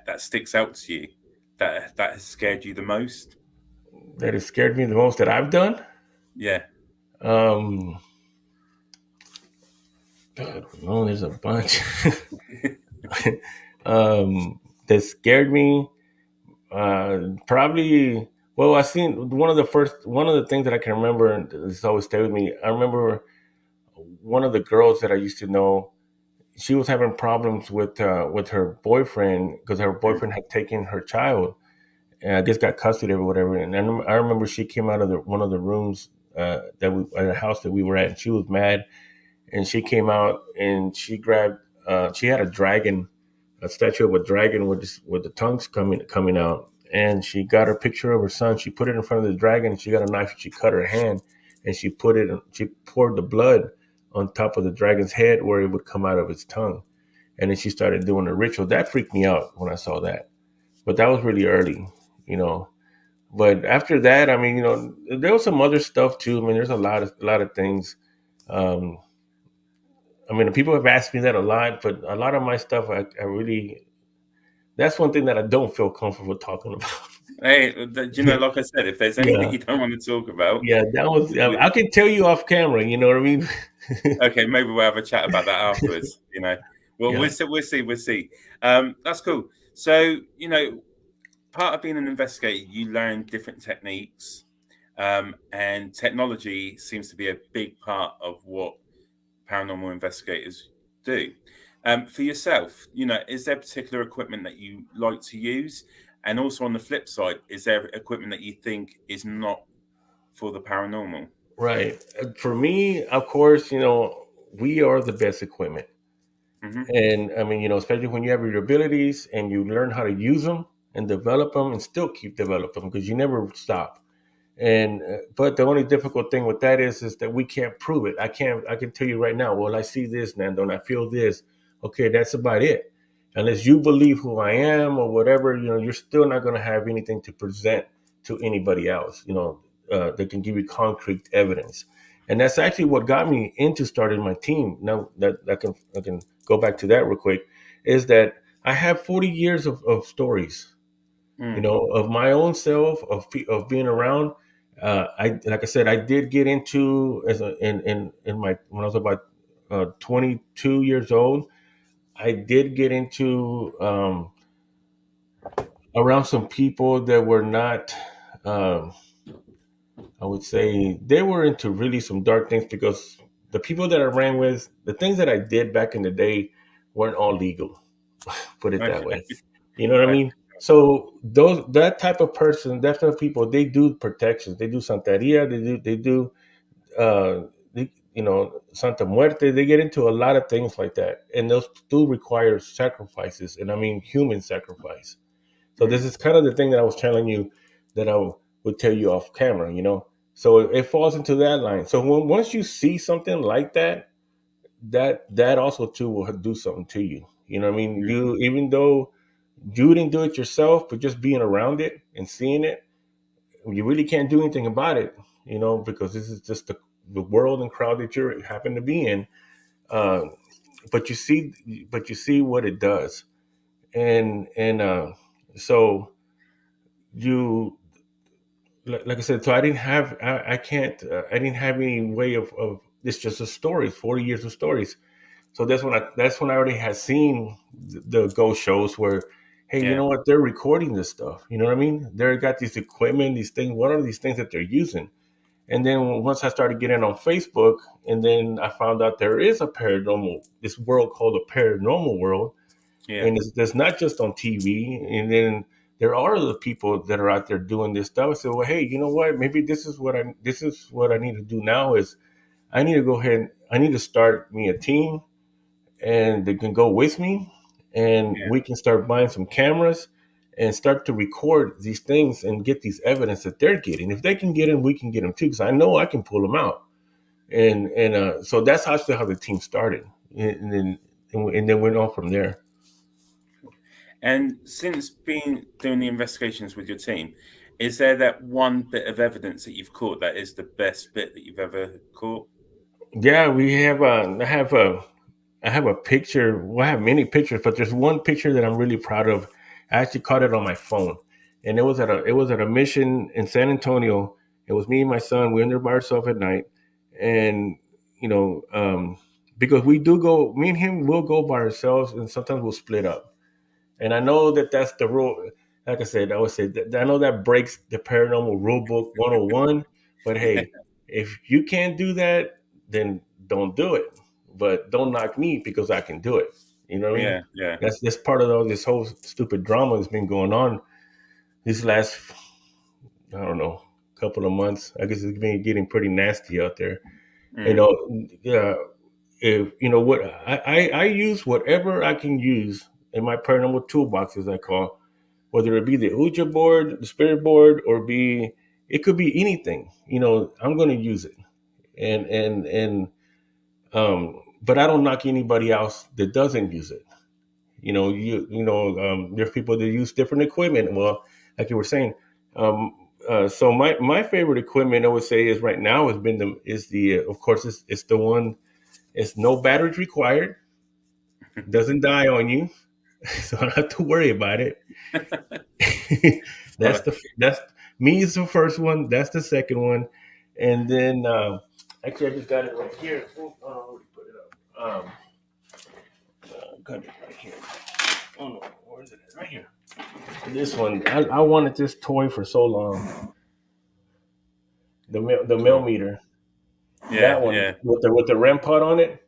that sticks out to you that has scared you the most? That has scared me the most that I've done. Yeah. Um, I don't know. There's a bunch. That scared me. Probably. Well, I seen one of the things that I can remember, and it's always stayed with me. I remember one of the girls that I used to know. She was having problems with her boyfriend because her Mm. boyfriend had taken her child, and I guess got custody or whatever. And I remember she came out of one of the rooms at a house that we were at, and she was mad. And she came out and she grabbed. She had a dragon, a statue of a dragon with the tongues coming out. And she got her picture of her son. She put it in front of the dragon. She got a knife. And she cut her hand, and she put it. She poured the blood on top of the dragon's head where it would come out of its tongue. And then she started doing the ritual. That freaked me out when I saw that. But that was really early, you know. But after that, I mean, there was some other stuff too. I mean, there's a lot of things. Um, I mean, people have asked me that a lot, but a lot of my stuff, I really, that's one thing that I don't feel comfortable talking about. Hey, like I said, if there's anything Yeah, you don't want to talk about, yeah, that was. I can tell you off camera. You know what I mean? okay, maybe we'll have a chat about that afterwards. Well, Yeah, we'll see. That's cool. So, part of being an investigator, you learn different techniques, and technology seems to be a big part of what paranormal investigators do. For yourself, is there particular equipment that you like to use? And also on the flip side, is there equipment that you think is not for the paranormal? right. For me, of course, we are the best equipment. Hmm. And I mean, especially when you have your abilities and you learn how to use them and develop them and still keep developing them because you never stop. And but the only difficult thing with that is that we can't prove it. I can tell you right now. Well, I see this, Nando, and I feel this. Okay, that's about it. unless you believe who I am or whatever, you're still not going to have anything to present to anybody else, that can give you concrete evidence. And that's actually what got me into starting my team. Now that I can go back to that real quick, is that I have 40 years of stories, of my own self, of being around. I like I said, I did get into in my when I was about 22 years old. I did get into around some people that were not. Um, I would say they were into really some dark things, because the people that I ran with, the things that I did back in the day, weren't all legal. Put it that Okay. way. You know what I Okay. mean? So that type of person, that type of people, they do protections. They do Santeria. They do Santa Muerte. They get into a lot of things like that, and those do require sacrifices, and I mean human sacrifice. So this Mm. is kind of the thing that I was telling you that I would tell you off camera. So it falls into that line. So once you see something like that, that also too will do something to you. You know what I mean? Mm. You Even though you didn't do it yourself, but just being around it and seeing it, you really can't do anything about it. Because this is just the world and crowd that you happen to be in. Uh, but you see what it does, and so you like I said, so I can't I didn't have any way of it's just a story, 40 years of stories. So that's when I already had seen the ghost shows where, hey, you Yeah. know what, they're recording this stuff. You know what I mean? They got these equipment, these things. What are these things that they're using? And then once I started getting on Facebook, and then I found out there is this world called the paranormal world, Yeah. and it's not just on TV. And then there are other people that are out there doing this stuff. I said, well, hey, you know what? Maybe this is what I need to do now. Is I need to go ahead. I need to start me a team, and they can go with me, and Yeah. we can start buying some cameras and start to record these things and get these evidence that they're getting. If they can get them, we can get them too, because I know I can pull them out. And so that's actually how the team started, and then went on from there. And since being doing the investigations with your team, is there that one bit of evidence that you've caught that is the best bit that you've ever caught? Yeah, we have. I have a picture. Well, I have many pictures, but there's one picture that I'm really proud of. I actually caught it on my phone, and it was at a mission in San Antonio. It was me and my son. We were there by ourselves at night, and you know, because we do go, me and him will go by ourselves, and sometimes we'll split up. And I know that that's the rule. Like I said, I would say that I know that breaks the paranormal rule book 101. But Yeah. hey, if you can't do that, then don't do it. But don't knock me because I can do it. You know what I mean? Yeah. Yeah. That's part of all this whole stupid drama that's been going on these last, I don't know, couple of months. I guess it's been getting pretty nasty out there. You Mm. know, yeah. If you know what I use whatever I can use in my paranormal toolbox, as I call, whether it be the Ouija board, the spirit board, or it could be anything. I'm going to use it, and but I don't knock anybody else that doesn't use it. There's people that use different equipment. Well, like you were saying, so my favorite equipment, I would say, is right now has been the of course it's the one. It's no batteries required, doesn't die on you, so I don't have to worry about it. Well, That's me is the first one. That's the second one, and then actually I just got it right here. Where did put it up? Got it right here. Oh no, where is it? Right here. This one, I wanted this toy for so long. The mail cool. meter. Yeah. That one Yeah. with the REM pod on it.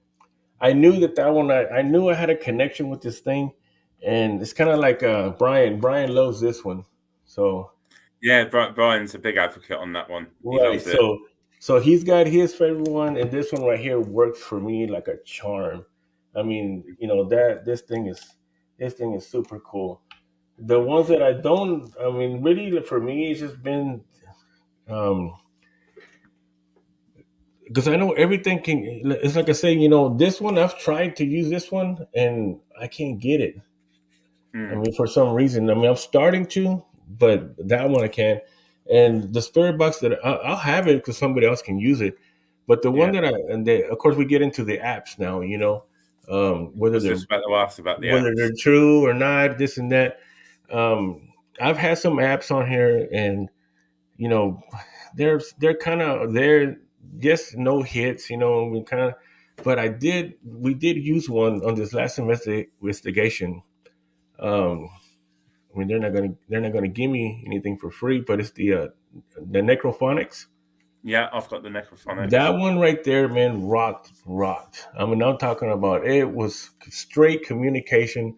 I knew that one. I knew I had a connection with this thing, and it's kind of like Brian. Brian loves this one, so Yeah. Brian's a big advocate on that one. He right. loves it. So he's got his favorite one, and this one right here works for me like a charm. I mean, that this thing is super cool. The ones that I don't, I mean, really for me, it's just been um, because I know everything can. It's like I say, this one I've tried to use this one, and I can't get it. I mean, for some reason, I mean, I'm starting to, but that one I can't. And the spirit box that I'll have it because somebody else can use it. But the one Yeah. that of course, we get into the apps now. I was just about to ask about the whether apps. they're true or not, this and that. I've had some apps on here, and you know, they're kind of they're just no hits. We kind of, but we did use one on this last investigation. Um, I mean, they're not gonna give me anything for free, but it's the necrophonics. Yeah, I've got the That necrophonics. one right there, man, rocked. I mean, I'm talking about it was straight communication,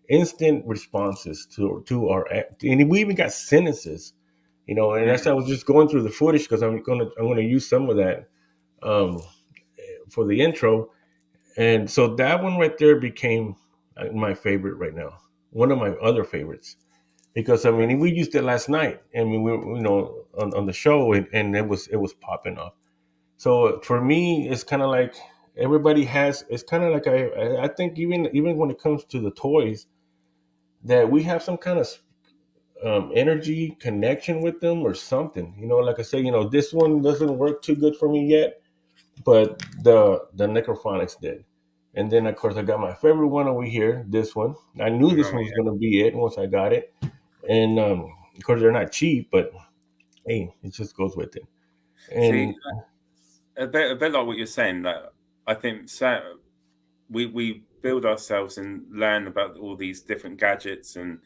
instant responses to our and we even got sentences. And that's Mm, I was just going through the footage because I'm gonna use some of that um, for the intro, and so that one right there became my favorite right now. One of my other favorites. Because I mean we used it last night. I mean we were, on the show, and it was popping off. So for me, it's kind of like everybody has. It's kind of like I think even when it comes to the toys, that we have some kind of energy connection with them or something. Like I say, this one doesn't work too good for me yet, but the necrophonics did. And then of course I got my favorite one over here. This one, I knew this oh one was yeah. going to be it once I got it. And of course they're not cheap, but hey, it just goes with it. See, And a bit like what you're saying. That I think we build ourselves and learn about all these different gadgets and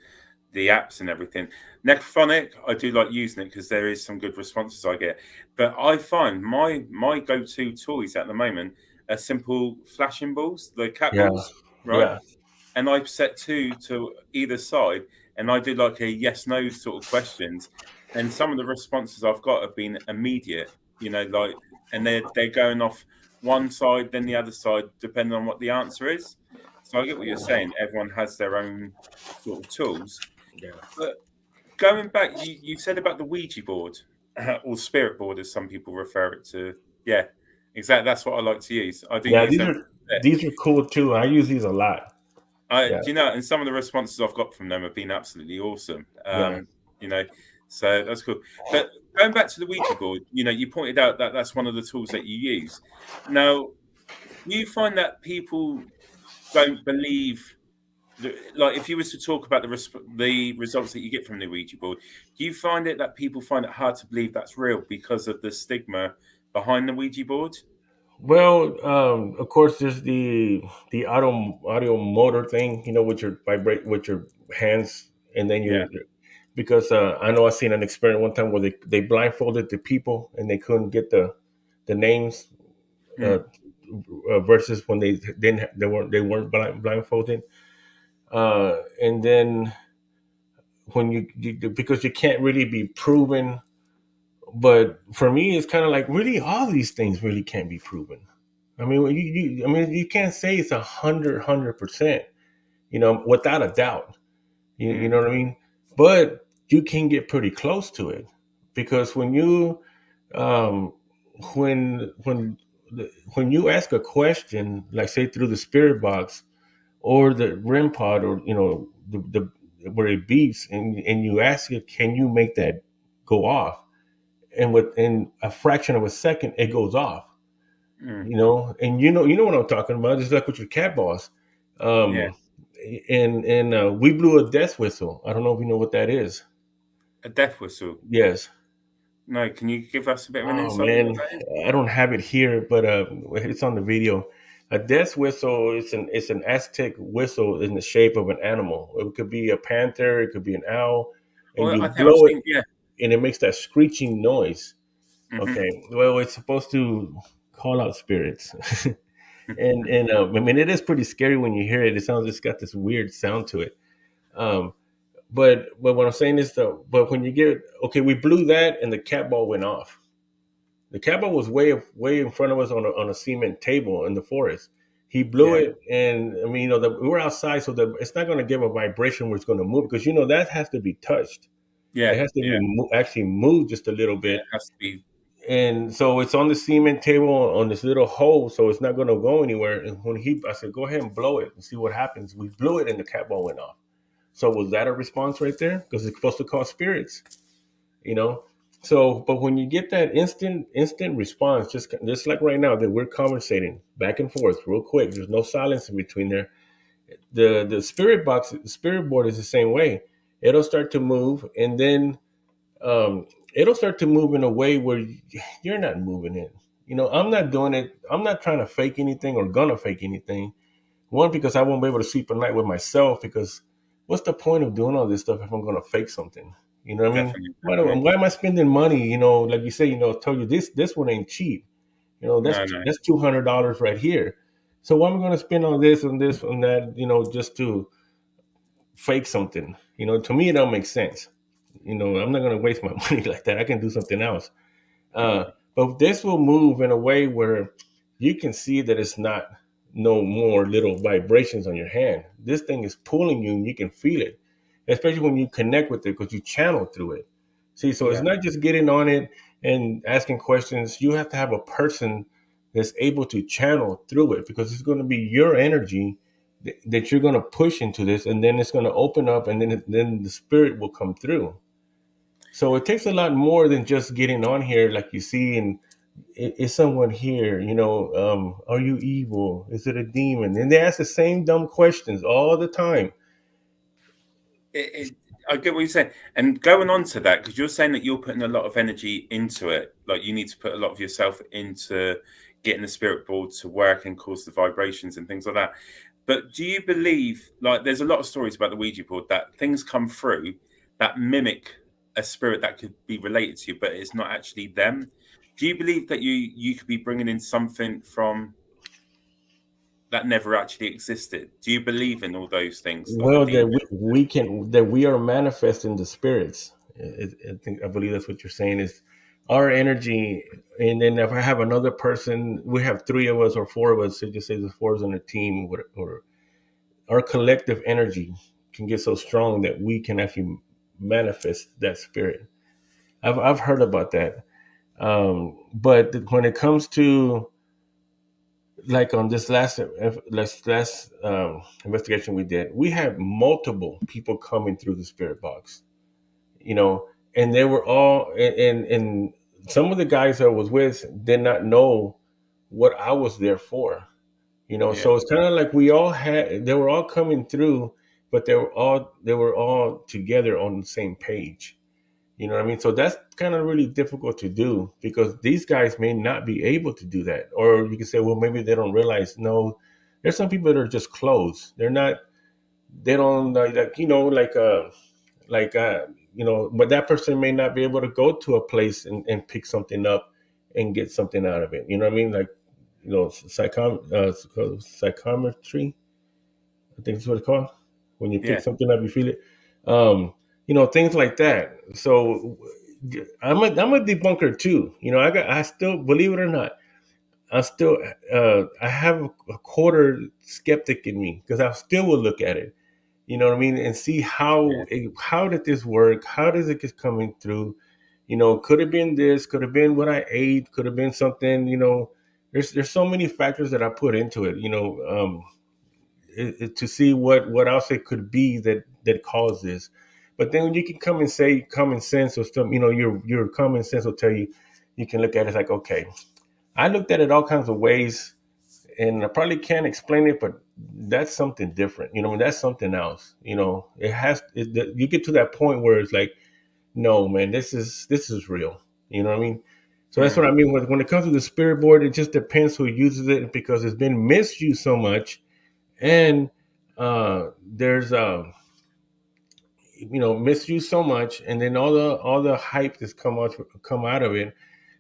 the apps and everything. Necrophonic, I do like using it because there is some good responses I get. But I find my go-to toys at the moment are simple flashing balls, the cat yeah, balls, right? yeah, And I set two to either side, and I do like a yes no sort of questions. And some of the responses I've got have been immediate, like, and they're going off one side, then the other side, depending on what the answer is. So I get what you're saying. Everyone has their own sort of tools. yeah. But going back, you said about the Ouija board, or spirit board, as some people refer it to. Yeah, exactly. That's what I like to use. I do Yeah, use these them. are these are cool too. I use these a lot. I, Yeah, do you know, and some of the responses I've got from them have been absolutely awesome. yeah. You know, so that's cool. But going back to the Ouija board, you pointed out that that's one of the tools that you use. Now, do you find that people don't believe, like, if you was to talk about the results that you get from the Ouija board, do you find it that people find it hard to believe that's real because of the stigma behind the Ouija board? Well, of course, there's the audio motor thing. With your vibrate with your hands, and then Yeah. because I know I seen an experiment one time where they blindfolded the people and they couldn't get the names, uh, Mm. versus when they weren't blindfolded. And then when because you can't really be proven. But for me, it's kind of like really all these things really can't be proven. I mean, I mean, you can't say it's 100%, without a doubt. You Mm. know what I mean? But you can get pretty close to it because um, when you ask a question, like say through the spirit box or the REM pod, or the where it beeps, and you ask it, can you make that go off? And within a fraction of a second, it goes off. Mm. And what I'm talking about. It's like with your cat boss. Yeah. Um, and we blew a death whistle. I don't know if you know what that is. A death whistle. Yes. No, can you give us a bit of an Oh insight on what man, that is? I don't have it here, but it's on the video. A death whistle is an Aztec whistle in the shape of an animal. It could be a panther, it could be an owl, and Well, you I think I've blow it, seen. Yeah. and it makes that screeching noise. Hmm. Okay, well, it's supposed to call out spirits, and I mean, it is pretty scary when you hear it. It sounds, it's got this weird sound to it. Um, but what I'm saying is though, but when you get okay, we blew that, and the cat ball went off. The cat ball was way in front of us on a cement table in the forest. He blew Yeah. it, and I mean, we were outside, so it's not going to give a vibration where it's going to move because that has to be touched. It Yeah. has to be Yeah. actually moved just a little Yeah. It bit. has to be. And so it's on the cement table on this little hole, so it's not going to go anywhere. And I said, go ahead and blow it and see what happens. We blew it, and the cat ball went off. So was that a response right there? Because it's supposed to call spirits, you know. So, but when you get that instant response, just like right now that we're conversating back and forth real quick, there's no silence in between there. The spirit box, the spirit board is the same way. It'll start to move, and then it'll start to move in a way where you're not moving in. You know, I'm not doing it. I'm not trying to fake anything or gonna fake anything. One, because I won't be able to sleep at night with myself. Because what's the point of doing all this stuff if I'm gonna fake something? You know what I mean? Definitely, Why am I spending money? You know, like you say, you know, tell you this one ain't cheap. You know, no, no, that's $200 right here. So why am I going to spend on this and this and that? You know, just to fake something. You know, to me it don't make sense. You know, I'm not going to waste my money like that. I can do something else. yeah, But this will move in a way where you can see that it's not no more little vibrations on your hand. This thing is pulling you and you can feel it, especially when you connect with it because you channel through it. See, so it's yeah. not just getting on it and asking questions. You have to have a person that's able to channel through it because it's going to be your energy that you're going to push into this, and then it's going to open up, and then the spirit will come through. So it takes a lot more than just getting on here, like you see, and is someone here? You know, are you evil? Is it a demon? And they ask the same dumb questions all the time. I get what you're saying. And going on to that, because you're saying that you're putting a lot of energy into it, like you need to put a lot of yourself into getting the spirit board to work and cause the vibrations and things like that. But do you believe, like, there's a lot of stories about the Ouija board that things come through that mimic a spirit that could be related to you, but it's not actually them? Do you believe that you could be bringing in something from that never actually existed? Do you believe in all those things, like the Well, that demon? we can that we are manifesting the spirits. I believe that's what you're saying is our energy. And then if I have another person, we have three of us or four of us. So just say there's four of us on a team, or our collective energy can get so strong that we can actually manifest that spirit. I've heard about that. But when it comes to like on this last investigation we did, we had multiple people coming through the spirit box, you know, and they were all and some of the guys I was with did not know what I was there for, you know. Yeah, So it's kind of like they were all coming through, but they were all together on the same page. You know what I mean? So that's kind of really difficult to do because these guys may not be able to do that. Or you can say, well, maybe they don't realize. No, there's some people that are just closed. They're not. They don't like like you know. But that person may not be able to go to a place and pick something up and get something out of it. You know what I mean? Like you know, it's called psychometry. I think that's what it's called. When you pick yeah. something up, you feel it. You know, things like that. So I'm a debunker too. You know, I still believe it or not, I still I have a quarter skeptic in me because I still will look at it. You know what I mean, and see how did this work? How does it get coming through? You know, could have been this, could have been what I ate, could have been something. You know, there's so many factors that I put into it. You know, to see what else it could be that caused this. But then when you can come and say common sense or something, you know, your common sense will tell you. You can look at it like, okay, I looked at it all kinds of ways, and I probably can't explain it, but that's something different. You know, that's something else. You know, you get to that point where it's like, no, man, this is real. You know what I mean? So that's what Mm, I mean when it comes to the spirit board. It just depends who uses it because it's been misused so much, and there's you know, misused so much, and then all the hype that's come out of it.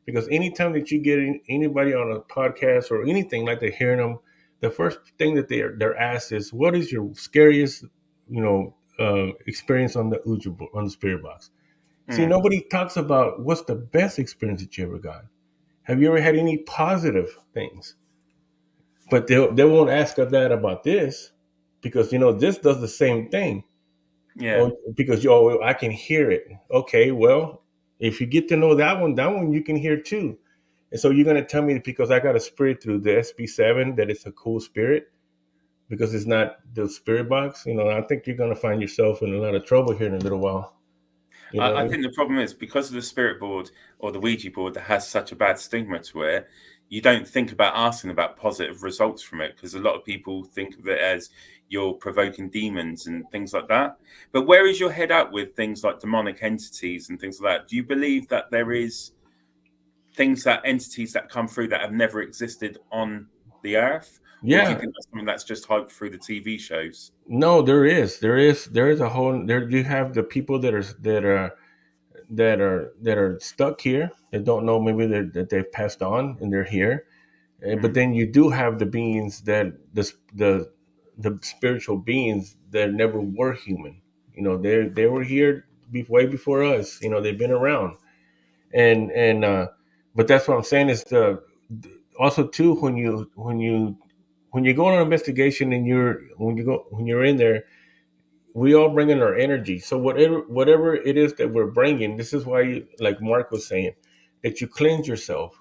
Because anytime that you get anybody on a podcast or anything like they're hearing them, the first thing that they're asked is, "What is your scariest, you know, experience on the on the spirit box?" See, mm, nobody talks about what's the best experience that you ever got. Have you ever had any positive things? But they won't ask us that about this because you know this does the same thing. yeah. Oh, because I can hear it. Okay, well, if you get to know that one you can hear too. And so you're gonna tell me that because I got a spirit through the SB7 that it's a cool spirit because it's not the spirit box, I think you're going to find yourself in a lot of trouble here in a little while. You know what I I mean? think the problem is because of the spirit board or the Ouija board that has such a bad stigma to it, you don't think about asking about positive results from it because a lot of people think of it as you're provoking demons and things like that. But where is your head at with things like demonic entities and things like that? Do you believe that there is things that entities that come through that have never existed on the earth? Or do you Yeah. think that's something that's just hyped through the TV shows? No, there is a whole there. You have the people that are stuck here that don't know, maybe that they've passed on and they're here. But Mm, then you do have the beings that the spiritual beings that never were human. They were here way before us. They've been around, and but that's what I'm saying is the also too when you go on an investigation and when you're in there, we all bring in our energy. So whatever it is that we're bringing, this is why, like Mark was saying, that you cleanse yourself.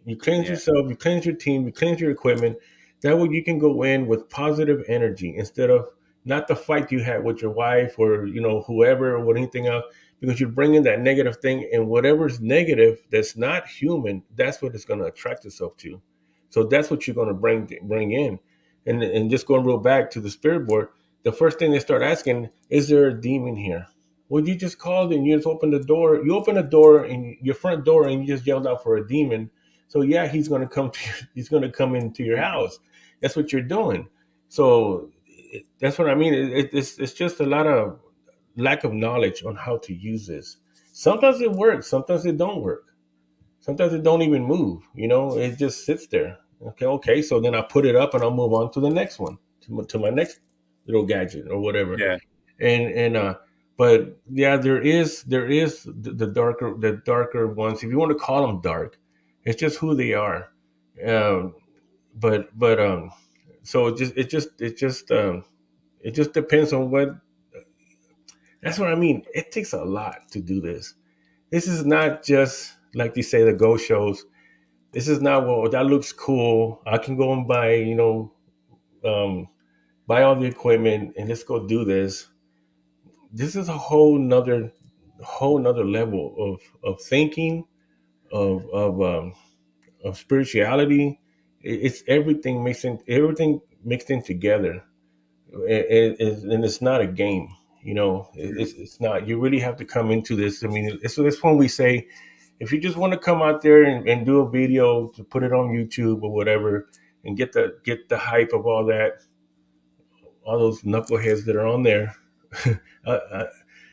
You cleanse yeah. yourself, you cleanse your team, you cleanse your equipment. That way you can go in with positive energy instead of not the fight you had with your wife or whoever or anything else, because you're bringing that negative thing, and whatever's negative that's not human, that's what it's going to attract itself to. So that's what you're going to bring in, and just going real back to the spirit board. The first thing they start asking, is there a demon here? Well, you just called and you just opened the door. You opened the door and your front door, and you just yelled out for a demon. So yeah, he's going to come he's going to come into your house. That's what you're doing. So that's what I mean. It's just a lot of lack of knowledge on how to use this. Sometimes it works. Sometimes it don't work. Sometimes it don't even move. It just sits there. Okay. So then I put it up and I'll move on to the next one, to my next little gadget or whatever. Yeah. And but yeah, there is the darker ones, if you want to call them dark. It's just who they are. um but so it just depends on what. That's what I mean. It takes a lot to do this. This is not just like they say, the ghost shows. This is not, well, that looks cool, I can go and um buy all the equipment and let's go do this. This is a whole nother level of thinking, of spirituality. It's everything mixed in together. And it's not a game. It's not. You really have to come into this. I mean, it's when we say, if you just want to come out there and do a video to put it on YouTube or whatever, and get the hype of all those knuckleheads that are on there. uh,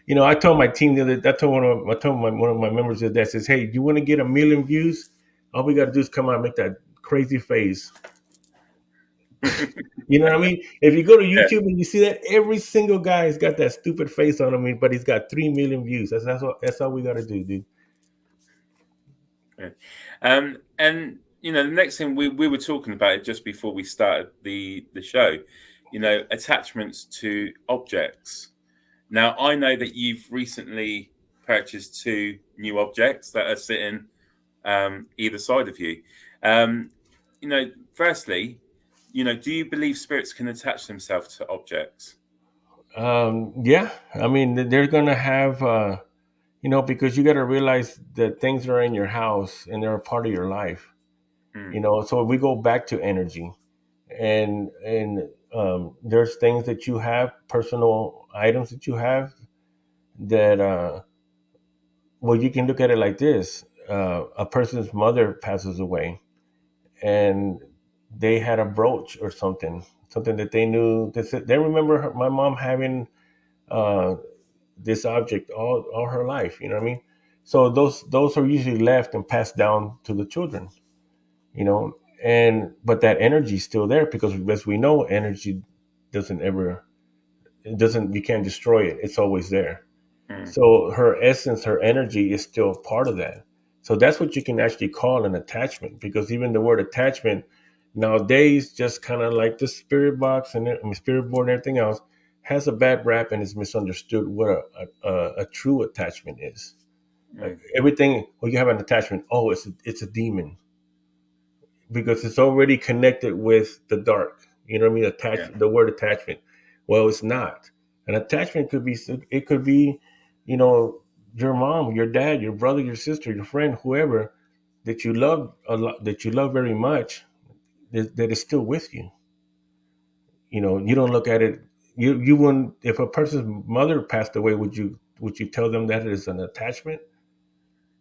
I told my team the other. I told one of my members that says, "Hey, you want to get 1 million views? All we got to do is come out and make that crazy face." You know what I mean? If you go to Yeah. YouTube and you see that, every single guy has got that stupid face on him, but he's got 3 million views. That's all we got to do, dude. Yeah. And the next thing we were talking about it just before we started the show, attachments to objects. Now I know that you've recently purchased 2 new objects that are sitting either side of you. Firstly, do you believe spirits can attach themselves to objects? Yeah, I mean, they're gonna have, because you got to realize that things are in your house and they're a part of your life. Mm, So we go back to energy, and there's things that you have, personal items that you have, that well, you can look at it like this: a person's mother passes away, and they had a brooch or something that they knew. They remember my mom having uh, this object all her life. You know what I mean? So those are usually left and passed down to the children. You know, and but that energy is still there, because as we know, energy doesn't ever it doesn't you can't destroy it. It's always there. mm, So her essence, her energy is still part of that. So that's what you can actually call an attachment, because even the word attachment nowadays, just kind of like the spirit box and spirit board and everything else, has a bad rap and is misunderstood what a true attachment is. mm, Everything, well, you have an attachment. Oh, it's a demon, because it's already connected with the dark. You know what I mean? Yeah. The word attachment. Well, it's not. An attachment could be, it could be, you know, your mom, your dad, your brother, your sister, your friend, whoever that you love a lot, that you love very much, that is still with you. You know, you don't look at it. You wouldn't, if a person's mother passed away, would you tell them that it is an attachment?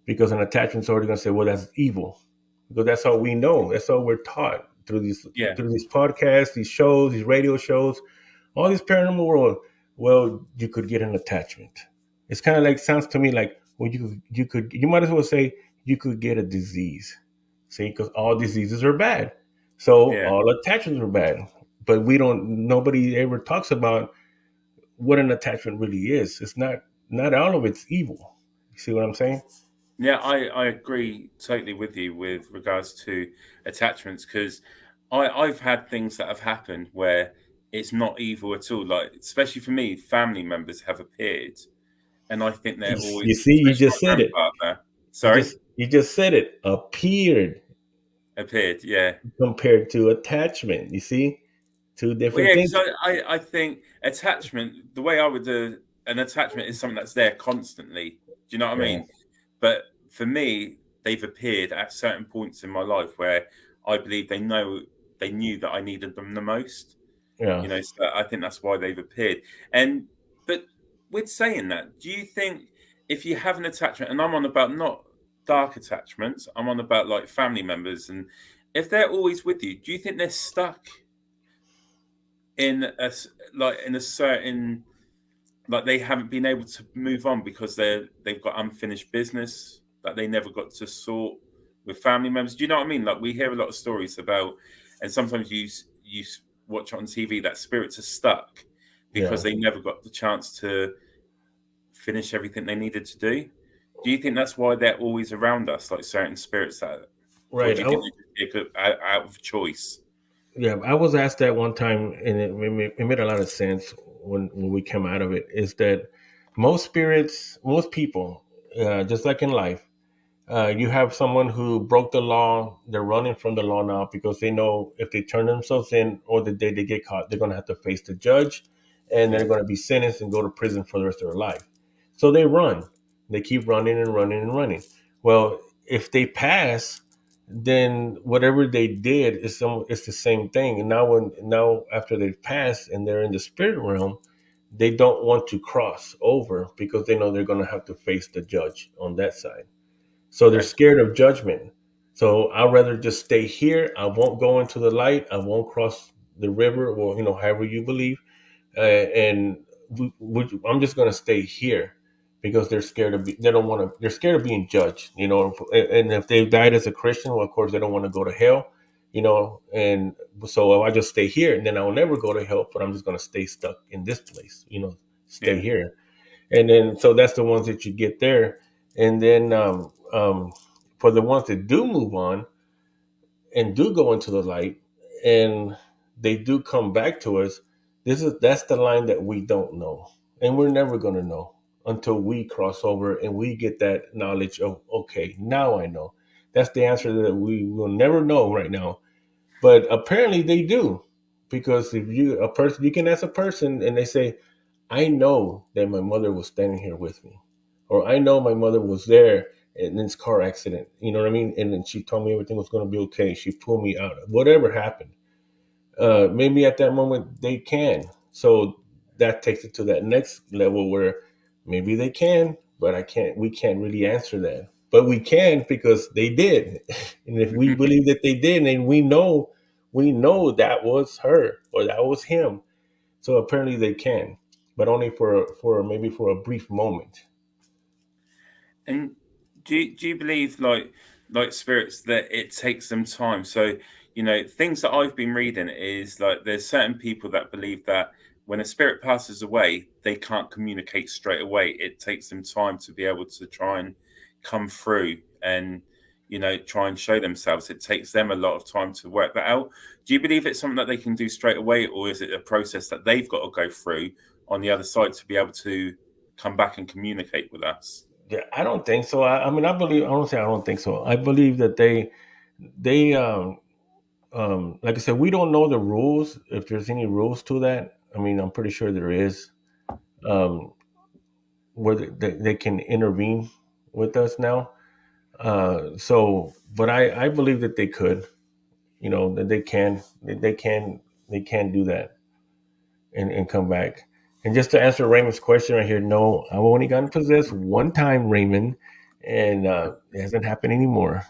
Because an attachment's already going to say, well, that's evil, because that's all we know. That's all we're taught Yeah. through these podcasts, these shows, these radio shows, all these paranormal world. Well, you could get an attachment. It's kind of like, sounds to me like, well, you might as well say you could get a disease. See, because all diseases are bad, so Yeah. all attachments are bad. But nobody ever talks about what an attachment really is. It's not all of it's evil. You see what I'm saying? Yeah, I agree totally with you with regards to attachments, because I've had things that have happened where it's not evil at all. Like, especially for me, family members have appeared, and I think they're You always, see, you especially just my said it. grandfather. Sorry, You just said it. Appeared appeared. Yeah. compared to attachment. You see, two Well, different yeah, because things. I think attachment, the way I would do an attachment is something that's there constantly. Do you know what I Yeah, mean? But for me, they've appeared at certain points in my life where I believe they knew that I needed them the most. yeah. You know, so I think that's why they've appeared. And but with saying that, do you think if you have an attachment, and I'm on about not dark attachments, I'm on about like family members, and if they're always with you, do you think they're stuck in like in a certain, like they haven't been able to move on because they've got unfinished business that they never got to sort with family members? Do you know what I mean? Like, we hear a lot of stories about, and sometimes you watch on TV that spirits are stuck because Yeah. they never got the chance to finish everything they needed to do. Do you think that's why they're always around us, like certain spirits that, or Right. do you think they just pick up out of choice? Yeah, I was asked that one time, and it made a lot of sense when we came out of it. Is that most spirits, most people, just like in life, you have someone who broke the law. They're running from the law now because they know if they turn themselves in, or the day they get caught, they're going to have to face the judge, and they're Yeah, going to be sentenced and go to prison for the rest of their life. So they run. They keep running and running and running. Well, if they pass, then whatever they did it's the same thing. And now after they've passed and they're in the spirit realm, they don't want to cross over because they know they're going to have to face the judge on that side. So they're okay, scared of judgment. So I'd rather just stay here. I won't go into the light. I won't cross the river, or however you believe. And I'm just going to stay here because they're scared of. They don't want to. They're scared of being judged. And if they died as a Christian, well, of course they don't want to go to hell. And so I just stay here, and then I'll never go to hell. But I'm just going to stay stuck in this place. Stay yeah, here. And then so that's the ones that you get there. And then for the ones that do move on and do go into the light, and they do come back to us, that's the line that we don't know, and we're never going to know until we cross over and we get that knowledge of, okay, now I know. That's the answer that we will never know right now, but apparently they do. Because if you can ask a person and they say, I know that my mother was standing here with me, or I know my mother was there in this car accident. You know what I mean? And then she told me everything was going to be okay. She pulled me out. Whatever happened, maybe at that moment they can. So that takes it to that next level where maybe they can, but I can't. We can't really answer that, but we can because they did. And if we believe that they did, and we know that was her or that was him, so apparently they can, but only for a brief moment. And do you believe, like spirits, that it takes them time? So, things that I've been reading is like there's certain people that believe that when a spirit passes away, they can't communicate straight away. It takes them time to be able to try and come through and try and show themselves. It takes them a lot of time to work that out. Do you believe it's something that they can do straight away, or is it a process that they've got to go through on the other side to be able to come back and communicate with us? Yeah, I don't think so. I mean, I believe. I don't say I don't think so. I believe that they like I said, we don't know the rules. If there's any rules to that, I mean, I'm pretty sure there is. Um, where they can intervene with us now. But I believe that they could, that they can do that and come back. And just to answer Raymond's question right here, no, I've only gotten possessed one time, Raymond, and it hasn't happened anymore.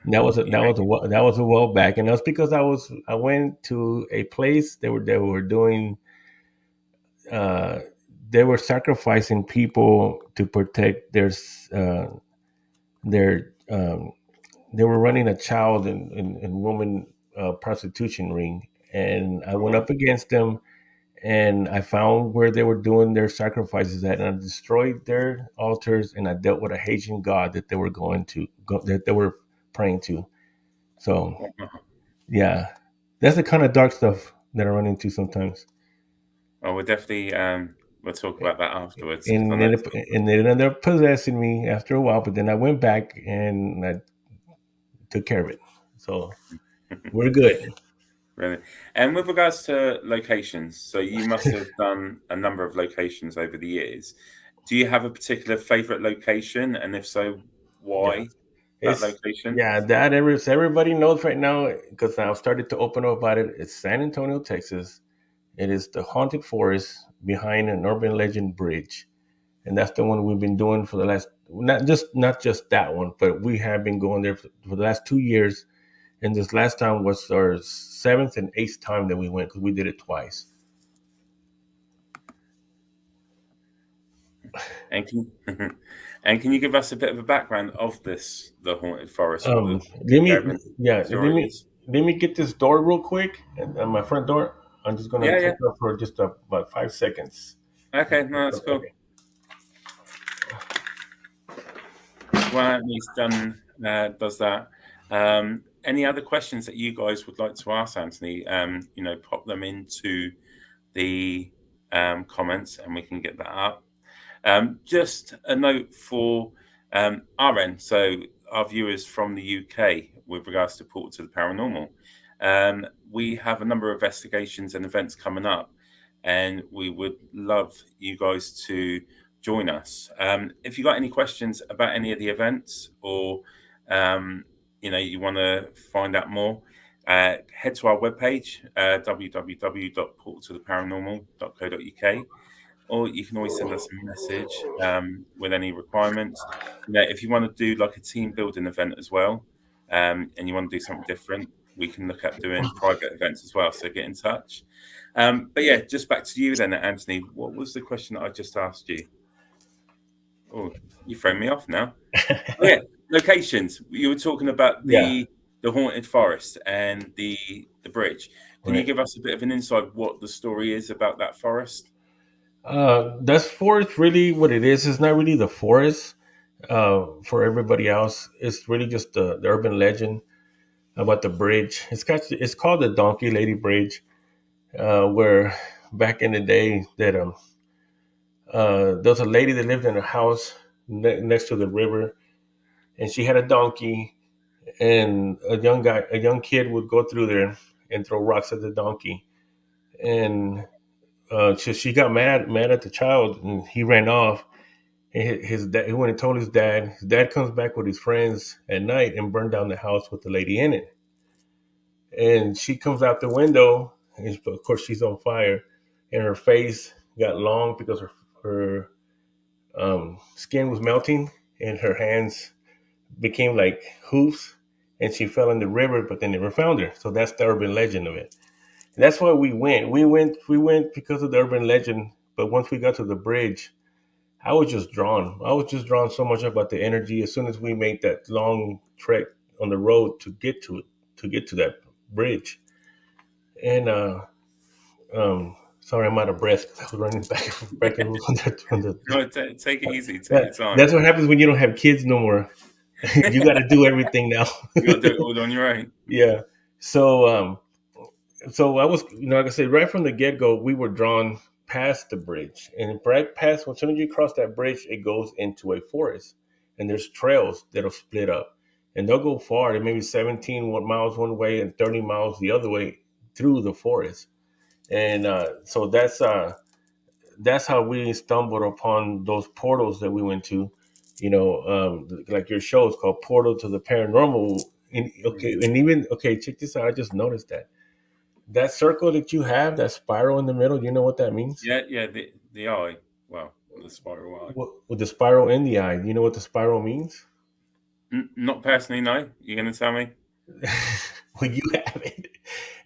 That was a while back, and that's because I went to a place they were doing uh, they were sacrificing people to protect uh, their they were running a child and woman prostitution ring, and I went up against them, and I found where they were doing their sacrifices at, and I destroyed their altars, and I dealt with a Haitian god that they were that they were praying to. So yeah, that's the kind of dark stuff that I run into sometimes. Oh, we'll definitely we'll talk about that afterwards because I And know. they ended up possessing me after a while, but then I went back and I took care of it. So we're good. Really. And with regards to locations, so you must have done a number of locations over the years. Do you have a particular favorite location? And if so, Yeah. why that It's location? yeah, that everybody knows right now because I've started to open up about it. It's San Antonio, Texas. It is the haunted forest behind an urban legend bridge. And that's the one we've been doing for the last not just that one, but we have been going there for the last 2 years. And this last time was our seventh and eighth time that we went because we did it twice. And can and can you give us a bit of a background of the haunted forest, what the Let me urban yeah, story is? let me get this door real quick, and my front door. I'm just gonna Yeah, take yeah. it up for just about 5 seconds. Okay, no, that's cool. Okay. Well, Anthony's done does that. Any other questions that you guys would like to ask Anthony? Pop them into the comments, and we can get that up. Just a note for our end, so our viewers from the UK, with regards to Portal to the Paranormal. We have a number of investigations and events coming up, and we would love you guys to join us. If you got any questions about any of the events, or you want to find out more, head to our webpage, www.portaltotheparanormal.co.uk, or you can always send us a message with any requirements. If you want to do like a team building event as well, and you want to do something different, we can look at doing private events as well. So get in touch. But yeah, just back to you then, Anthony. What was the question that I just asked you? Oh, you thrown me off now. Oh, yeah, locations. You were talking about Yeah. the haunted forest and the bridge. Can you Right. give us a bit of an insight what the story is about that forest? That's forest really what it is. It's not really the forest. For everybody else, it's really just the urban legend about the bridge. It's called the Donkey Lady Bridge, where back in the day that there was a lady that lived in a house next to the river, and she had a donkey, and a young kid would go through there and throw rocks at the donkey, and she got mad at the child, and he ran off. And his dad, he went and told his dad. His dad comes back with his friends at night and burned down the house with the lady in it. And she comes out the window, and of course she's on fire, and her face got long because her skin was melting, and her hands became like hoofs, and she fell in the river, but they never found her. So that's the urban legend of it. And that's why we went. We went because of the urban legend. But once we got to the bridge, I was just drawn. I was just drawn so much about the energy. As soon as we made that long trek on the road to get to it, to get to that bridge, and sorry, I'm out of breath because I was running back and forth on the. No, take it easy. Take your That, time. that's what happens when you don't have kids no more. You got to do everything now. You got to do it all on your own. Yeah. So so I was, like I said, right from the get go, we were drawn past the bridge, and right past, as soon as you cross that bridge, it goes into a forest, and there's trails that'll split up, and they'll go far. They may be 17 miles one way and 30 miles the other way through the forest. And so that's how we stumbled upon those portals that we went to. Like your show is called Portal to the Paranormal. And, okay, and even okay, check this out. I just noticed that circle that you have, that spiral in the middle. Do you know what that means? Yeah. The eye. Well, the spiral eye. With the spiral in the eye, do you know what the spiral means? Not personally, no. You're going to tell me? Well, you have it.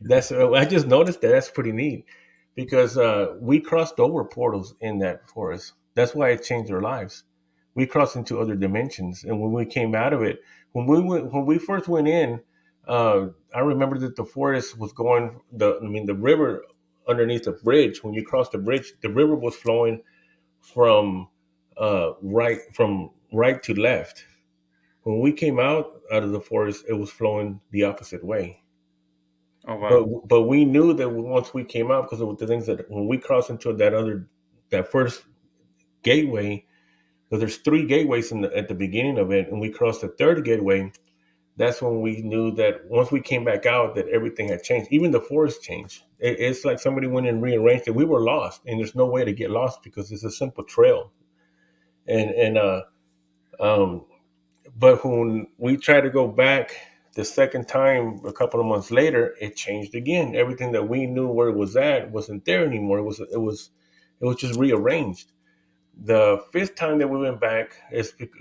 That's I just noticed that. That's pretty neat because we crossed over portals in that forest. That's why it changed our lives. We crossed into other dimensions, and when we came out of it, when we first went in, I remember that the forest was going. The river underneath the bridge. When you crossed the bridge, the river was flowing from right to left. When we came out of the forest, it was flowing the opposite way. Oh, wow. But we knew that once we came out, because of the things that when we crossed into that first gateway, because there's three gateways at the beginning of it, and we crossed the third gateway. That's when we knew that once we came back out, that everything had changed. Even the forest changed. It's like somebody went and rearranged it. We were lost, and there's no way to get lost because it's a simple trail. And um, But when we tried to go back the second time, a couple of months later, it changed again. Everything that we knew where it was at wasn't there anymore. It was just rearranged. The fifth time that we went back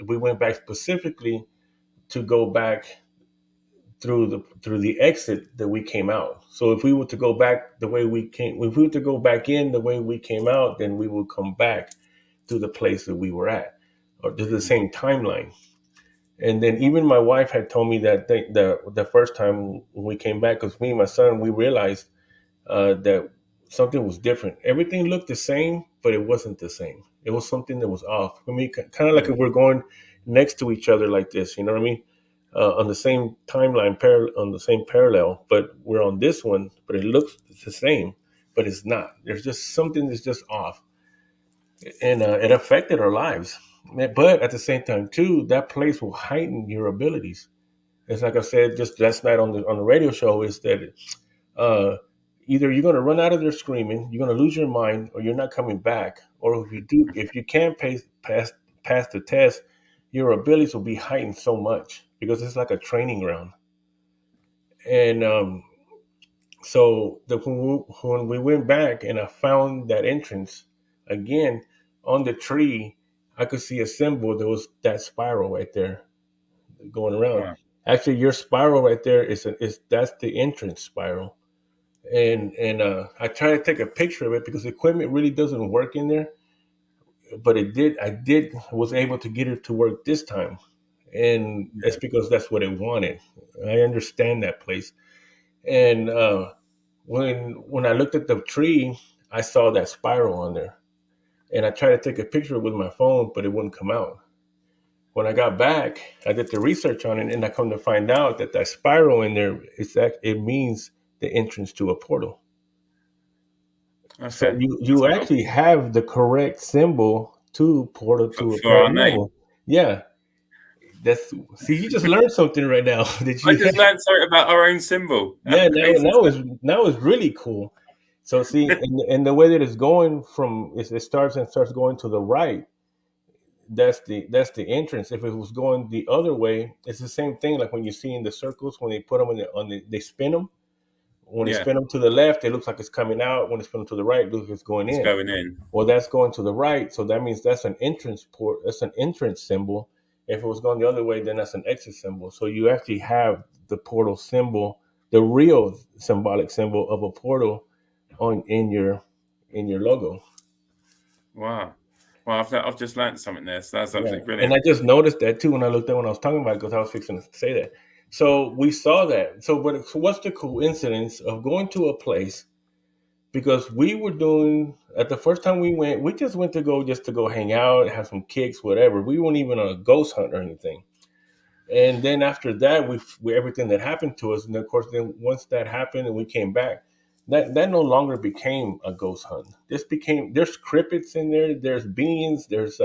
we went back specifically to go back through the exit that we came out. So if we were to go back the way we came, if we were to go back in the way we came out, then we would come back to the place that we were at, or to the same timeline. And then even my wife had told me that the first time when we came back, because me and my son, we realized that something was different. Everything looked the same, but it wasn't the same. It was something that was off. I mean, kind of like if we're going next to each other like this, you know what I mean? On the same timeline, on the same parallel, but we're on this one, but it looks the same, but it's not. There's just something that's just off, and it affected our lives. But at the same time, too, that place will heighten your abilities. It's like I said just last night on the radio show, is that uh, either you're going to run out of there screaming, you're going to lose your mind, or you're not coming back. Or if you can't pass the test, your abilities will be heightened so much because it's like a training ground. And so when we went back and I found that entrance again on the tree, I could see a symbol. There was that spiral right there going around. Wow. Actually, your spiral right there is that's the entrance spiral. And I try to take a picture of it because the equipment really doesn't work in there, but it did. I was able to get it to work this time, and that's because that's what it wanted. I understand that place, and when I looked at the tree, I saw that spiral on there, and I tried to take a picture with my phone, but it wouldn't come out. When I got back, I did the research on it, and I come to find out that spiral in there it means the entrance to a portal. So Okay. you actually have the correct symbol to portal to a For our name. paranormal. Yeah, see, you just learned something right now. I just learned something about our own symbol. Yeah, That's crazy. now it's really cool. So see, and the way that it's going it starts going to the right. That's the entrance. If it was going the other way, it's the same thing. Like when you see in the circles when they put them they spin them. When they Yeah, spin them to the left, it looks like it's coming out. When they spin them to the right, it looks like it's going it's in. going in. Well, that's going to the right, so that means that's an entrance port. That's an entrance symbol. If it was going the other way, then that's an exit symbol. So you actually have the portal symbol, the real symbolic symbol of a portal, in your logo. Wow. Well, I've just learned something there, so that's Yeah, absolutely and brilliant. I just noticed that too when I looked at when I was talking about it because I was fixing to say that. So we saw that. So what's the coincidence of going to a place? Because we were doing at the first time we just went to go hang out, have some kicks, whatever. We weren't even on a ghost hunt or anything. And then after that, we everything that happened to us, and of course, then once that happened and we came back, that no longer became a ghost hunt. There's cryptids in there, there's beings, there's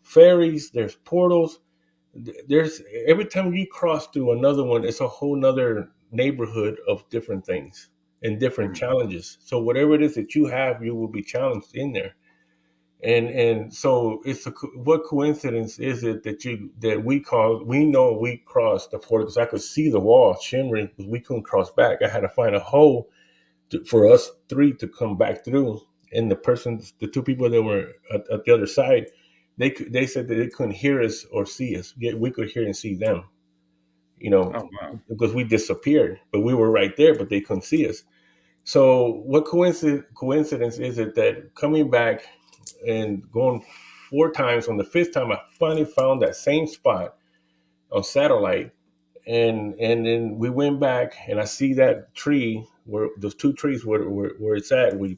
fairies, there's portals. there's every time you cross through another one, it's a whole nother neighborhood of different things and different Mm. challenges. So whatever it is that you have, you will be challenged in there. And so what coincidence is it that we know we crossed the portal, because I could see the wall shimmering because we couldn't cross back. I had to find a hole for us three to come back through. And the two people that were at the other side, they said that they couldn't hear us or see us, yet we could hear and see them. You know, Oh wow. because we disappeared, but we were right there, but they couldn't see us. So what coincidence is it that coming back and going four times, on the fifth time I finally found that same spot on satellite, and then we went back and I see that tree where those two trees where it's at when you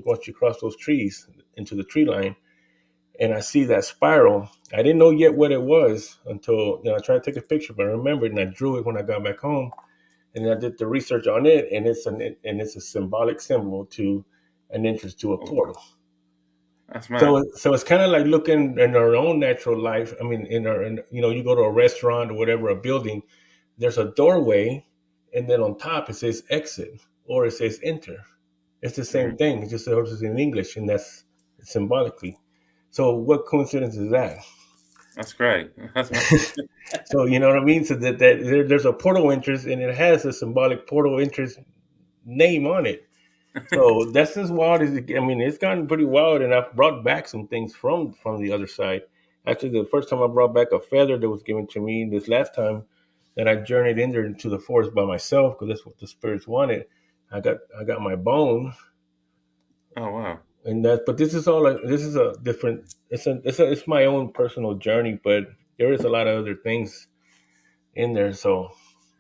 once you cross those trees into the tree line, and I see that spiral. I didn't know yet what it was until I tried to take a picture, but I remembered and I drew it when I got back home, and I did the research on it, and it's a symbolic symbol to an entrance to a Oh, portal. that's mad. So it's kind of like looking in our own natural life. I mean, you go to a restaurant or whatever, a building, there's a doorway, and then on top it says exit or it says enter. It's the same Hmm. thing. It's just it's in English, and that's symbolically. So what coincidence is that? That's great. That's massive. So you know what I mean. So there's a portal entrance, and it has a symbolic portal entrance name on it. So that's as wild as it. I mean, it's gotten pretty wild, and I've brought back some things from the other side. Actually, the first time I brought back a feather that was given to me this last time that I journeyed in there into the forest by myself, because that's what the spirits wanted. I got my bone, Oh wow. and that. But this is a different. It's my own personal journey, but there is a lot of other things in there. So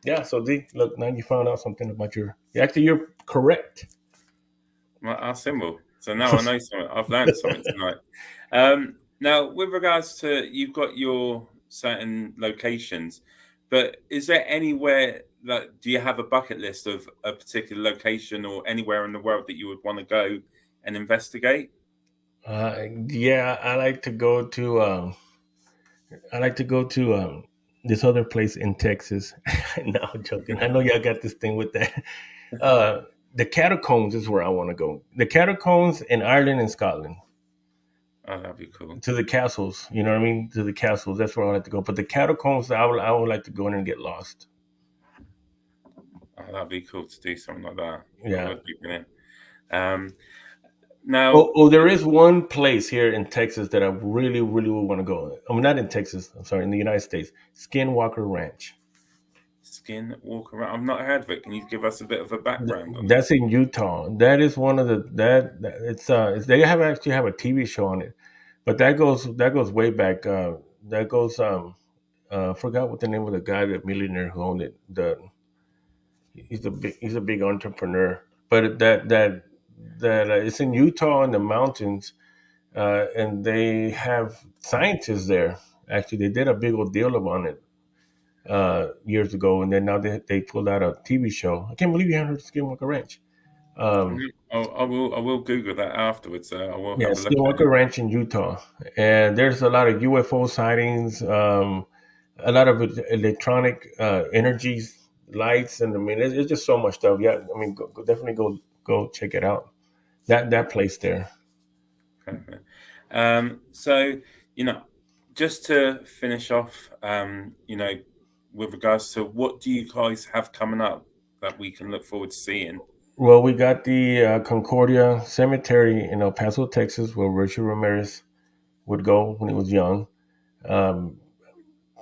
yeah. So look, now you found out something about your. Actually, you're correct. Our symbol. So now I know something. I've learned something tonight. Now, with regards to you've got your certain locations, but is there anywhere that do you have a bucket list of a particular location or anywhere in the world that you would want to go and investigate? Yeah, I like to go to this other place in Texas. No, I'm joking. I know y'all got this thing with that. Uh, the catacombs is where I want to go. The catacombs in Ireland and Scotland. Oh, that'd be cool. To the castles, you know what I mean? To the castles, that's where I like to go. But the catacombs, I would like to go in and get lost. Oh, that'd be cool to do something like that. That Yeah. would be brilliant. Um, now, Oh, there is one place here in Texas that I really, really would want to go. I mean, not in Texas. I'm sorry, in the United States. Skinwalker Ranch. Skin walk around. I've not heard of it. Can you give us a bit of a background on it? That's in Utah. That is one of the they have a TV show on it, but that goes way back. That goes I forgot what the name of the guy, the millionaire who owned it. He's a big entrepreneur, but it's in Utah in the mountains, and they have scientists there. Actually, they did a big old deal about it years ago, and then now they pulled out a TV show. I can't believe you haven't heard of Skinwalker Ranch. Um, I will Google that afterwards. I will yeah, have a look at Skinwalker it. Ranch in Utah, and there's a lot of UFO sightings, a lot of electronic energies, lights, and I mean, it's just so much stuff. Yeah, I mean, definitely go check it out. That place there. Perfect. So, you know, just to finish off, with regards to what do you guys have coming up that we can look forward to seeing? Well, we got the Concordia Cemetery in El Paso, Texas, where Richard Ramirez would go when he was young. Um,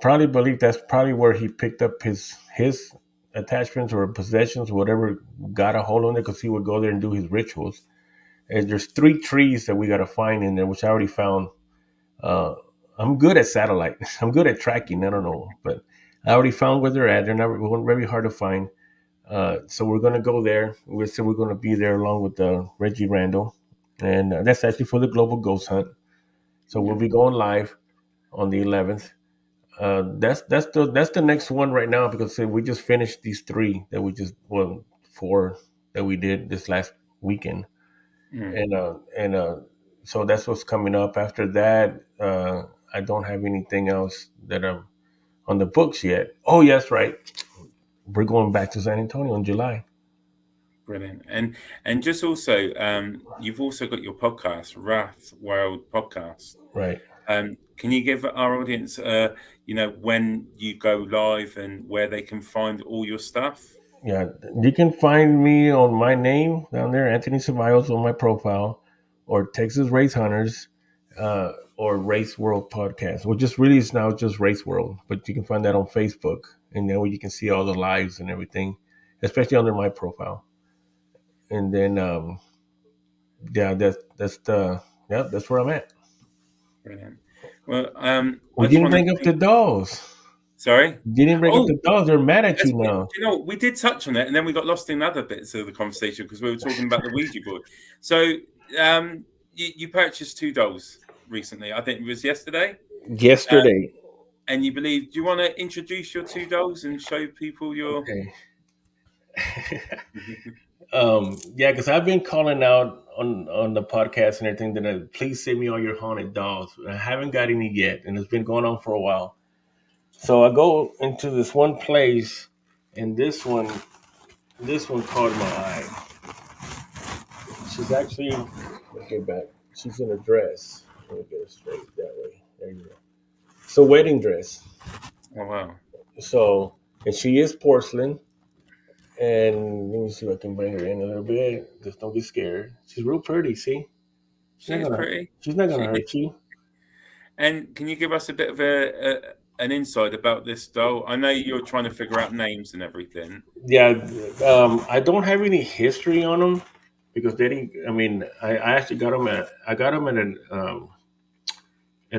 Probably believe that's probably where he picked up his attachments or possessions, whatever got a hold on it, because he would go there and do his rituals. And there's three trees that we got to find in there, which I already found. Uh, I'm good at satellite. I'm good at tracking. I don't know, but I already found where they're at. They're not very hard to find. So we're gonna go there. We said we're gonna be there along with Reggie Randall, and that's actually for the Global Ghost Hunt. So we'll Yeah. be going live on the 11th. That's the next one right now, because we just finished these three that we just four that we did this last weekend, Mm. and so that's what's coming up. After that, I don't have anything else that I'm. on the books yet. Oh, yes, right. We're going back to San Antonio in July. Brilliant. And just also, you've also got your podcast, WRAITH World Podcast. Right. Can you give our audience, when you go live and where they can find all your stuff? Yeah, you can find me on my name down there, Anthony Ceballos, on my profile, or Texas Race Hunters, or Race World Podcast, which just really is now just Race World. But you can find that on Facebook, and then where you can see all the lives and everything, especially under my profile. And then, yeah, that's where I'm at. Brilliant. Well, We I just didn't want to bring up the dolls. Sorry? You didn't bring up Oh, the dolls. They're mad at you now. we did touch on it, and then we got lost in other bits of the conversation because we were talking about the Ouija board. So, you purchased 2 dolls recently. I think it was yesterday. Yesterday. And you believe? Do you want to introduce your 2 dolls and show people your? Okay. Yeah, because I've been calling out on the podcast and everything that please send me all your haunted dolls. I haven't got any yet, and it's been going on for a while. So I go into this one place, and this one caught my eye. She's actually, let's get back. She's in a dress. Let me get it straight that way. There you go. It's a wedding dress. Oh wow! So, and she is porcelain. And let me see if I can bring her in a little bit. Just don't get scared. She's real pretty. See, She's pretty. She's not gonna hurt you. And can you give us a bit of an insight about this doll? I know you're trying to figure out names and everything. Yeah, I don't have any history on them because they didn't. I mean, I actually got them at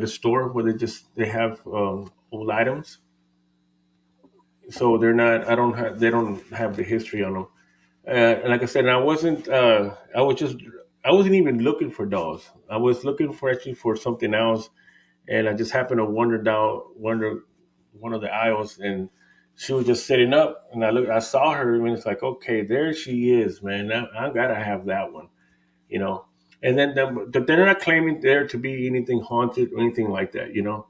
a store where they have old items. So they're not. They don't have the history on them. And like I said, I wasn't. I wasn't even looking for dolls. I was looking for actually for something else, and I just happened to wander one of the aisles, and she was just sitting up, and I saw her, and it's like, okay, there she is, man. I gotta have that one, you know. And then, but they're not claiming there to be anything haunted or anything like that, you know.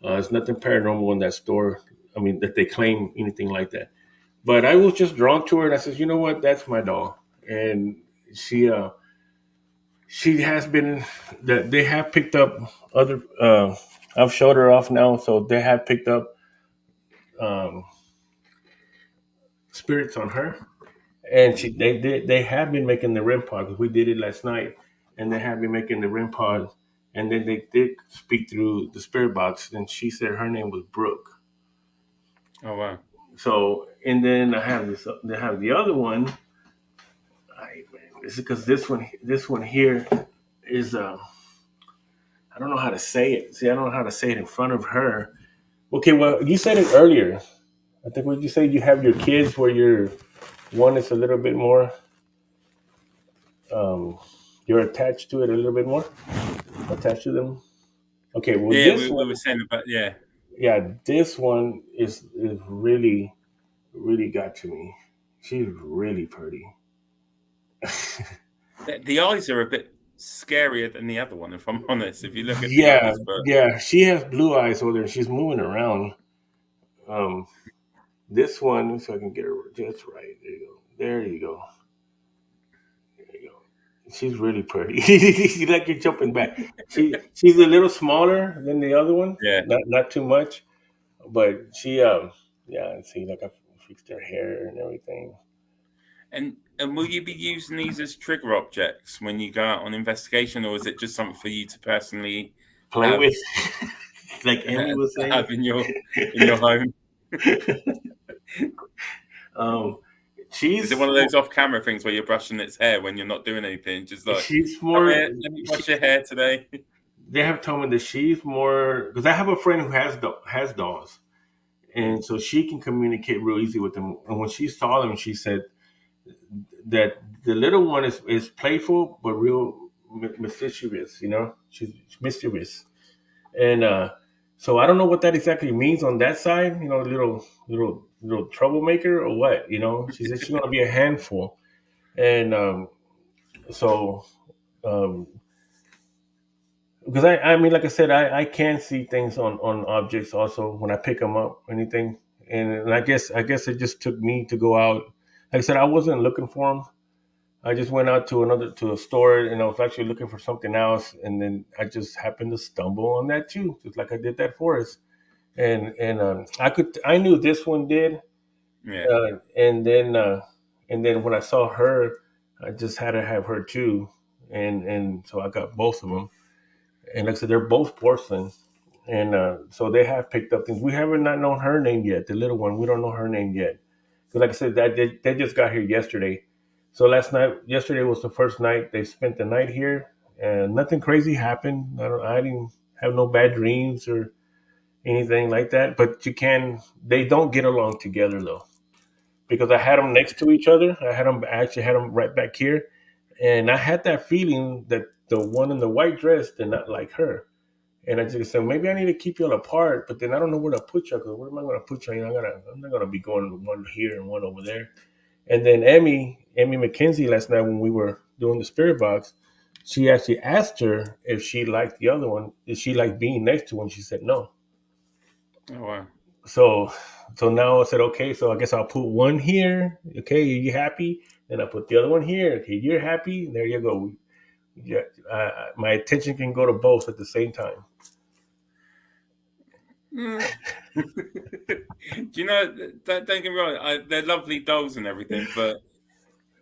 There's nothing paranormal in that store. I mean, that they claim anything like that. But I was just drawn to her, and I said, you know what, that's my doll. And she has been that they have picked up other. I've showed her off now, so they have picked up um, spirits on her, and they have been making the REM pod because we did it last night, and they have been making the REM pod, and then they did speak through the spirit box, and she said her name was Brooke. Oh wow! So, and then I have this. They have the other one. This is because this one here is I don't know how to say it. See, I don't know how to say it in front of her. Okay, well, you said it earlier. I think what you say, you have your kids where one is a little bit more, you're attached to it a little bit more, attached to them. Okay, well, yeah, we were saying about yeah, this one is really, really got to me. She's really pretty. The eyes are a bit scarier than the other one, if I'm honest. If you look at Yeah, the others, but yeah, she has blue eyes over there. She's moving around. This one, so I can get her just right. There you go. There you go. There you go. She's really pretty. Like you're jumping back. She's a little smaller than the other one. yeah. Not too much, but she yeah. See, like I fixed her hair and everything. And will you be using these as trigger objects when you go out on investigation, or is it just something for you to personally play with? Like Emmy was saying, have in your home. Is it one of those off-camera things where you're brushing its hair when you're not doing anything? Just like, she's more. Let me brush your hair today. They have told me that she's more, because I have a friend who has dolls, and so she can communicate real easy with them. And when she saw them, she said that the little one is playful but real mischievous. You know, she's mischievous, and so I don't know what that exactly means on that side. You know, little troublemaker or what? You know, she said she's gonna be a handful, and so because I mean, like I said, I can see things on objects also when I pick them up, anything, and I guess it just took me to go out. Like I said, I wasn't looking for them. I just went out to a store, and I was actually looking for something else, and then I just happened to stumble on that too, just like I did that forest. And I knew this one did, Yeah. uh, and then uh, and then when I saw her, I just had to have her too, and so I got both of them. And like I said, they're both porcelain, and so they have picked up things. We haven't not known her name yet. The little one, we don't know her name yet, because like I said, that they just got here yesterday. So yesterday was the first night they spent the night here, and nothing crazy happened. I didn't have no bad dreams or anything like that. But they don't get along together though, because I had them next to each other. I actually had them right back here, and I had that feeling that the one in the white dress did not like her. And I just said, maybe I need to keep y'all apart, but then I don't know where to put y'all, because where am I going to put y'all? I'm not going to be going one here and one over there. And then Emmy McKenzie last night when we were doing the spirit box, she actually asked her if she liked the other one, if she liked being next to one. She said no. Oh wow. So so now I said, okay, so I guess I'll put one here. Okay, are you happy? Then I put the other one here. Okay, you're happy. There you go. Yeah, my attention can go to both at the same time. Mm. Do you know? Don't get me wrong. They're lovely dolls and everything, but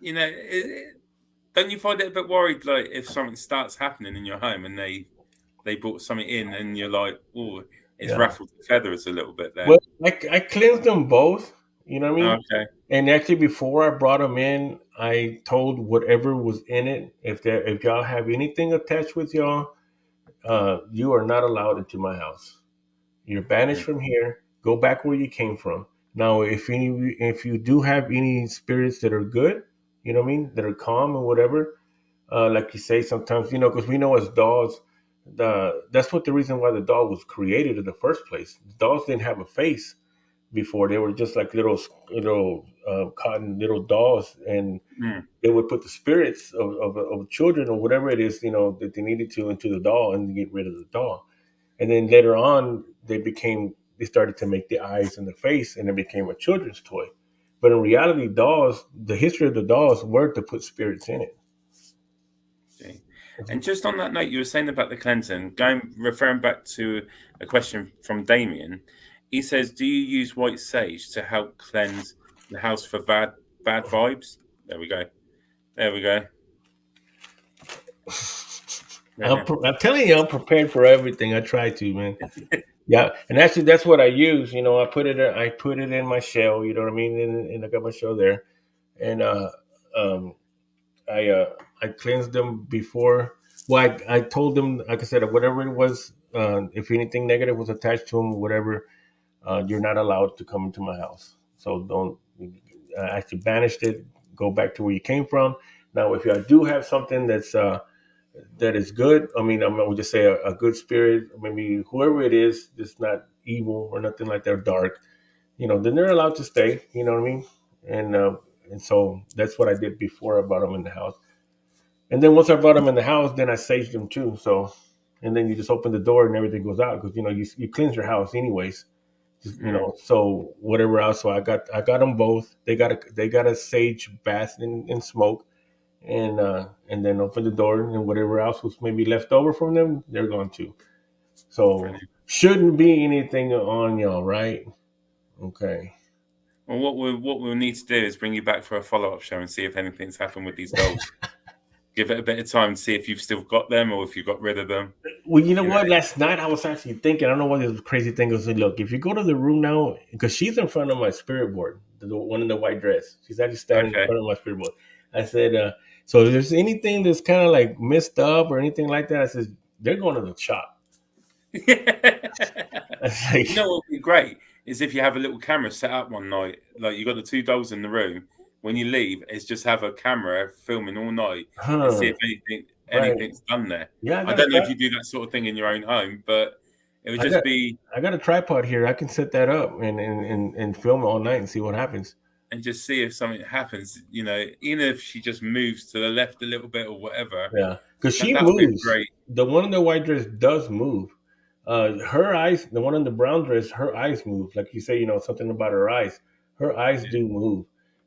don't you find it a bit worried, like if something starts happening in your home and they brought something in and you're like, oh, it's Yeah. ruffled the feathers a little bit Well, there. I cleansed them both. You know what I mean? Okay. And actually, before I brought them in, I told whatever was in it, if y'all have anything attached with y'all, you are not allowed into my house. You're banished Mm. from here. Go back where you came from. Now, if you do have any spirits that are good, you know what I mean, that are calm and whatever, like you say, sometimes because we know as dolls, that's what the reason why the doll was created in the first place. Dolls didn't have a face before; they were just like little cotton little dolls, and Mm. they would put the spirits of children or whatever it is that they needed to into the doll and get rid of the doll. And then later on, they started to make the eyes and the face, and it became a children's toy. But in reality, the history of the dolls were to put spirits in it. Okay. And just on that note, you were saying about the cleansing, referring back to a question from Damien. He says, "Do you use white sage to help cleanse the house for bad vibes?" There we go. There we go. I'm telling you, I'm prepared for everything. I try to, man. Yeah, and actually, that's what I use. I put it in my shell. You know what I mean? And I got my shell there, and um, I cleansed them before. Well, I told them, like I said, whatever it was, if anything negative was attached to them, whatever, you're not allowed to come into my house. So don't. I actually banished it. Go back to where you came from. Now, if I do have something that is good. I mean, I would just say a good spirit, maybe whoever it is, that's not evil or nothing like that, dark. Then they're allowed to stay. You know what I mean? And so that's what I did before I brought them in the house. And then once I brought them in the house, then I saged them too. So, and then you just open the door and everything goes out because you cleanse your house anyways. Mm. So whatever else. So I got them both. They got a sage bath in smoke, and then open the door and whatever else was maybe left over from them, they're gone too. So Brilliant. shouldn't be anything on y'all, right? Okay. Well, what we'll need to do is bring you back for a follow-up show and see if anything's happened with these dolls. Give it a bit of time to see if you've still got them or if you got rid of them. Well, you know You know. what? Last night I was actually thinking. I don't know what this crazy thing was. Look, if you go to the room now, because she's in front of my spirit board, the one in the white dress, she's actually standing in Okay. front of my spirit board. I said, so if there's anything that's kind of like messed up or anything like that, I said they're going to the shop. You know what would be great is if you have a little camera set up one night, like you got the two dolls in the room. When you leave, it's just have a camera filming all night and see Huh? if Right? anything's done there. Yeah, I I got to don't know try. if you do that sort of thing in your own home, but it would I just got be I got a tripod here. I can set that up and film it all night and see what happens. and just see if something happens. Even if she just moves to the left a little bit or whatever, Yeah, because she that would be moves. great. The one in the white dress does move. Her eyes, the one in the brown dress, her eyes move. Like you say, something about her eyes. Her eyes do move.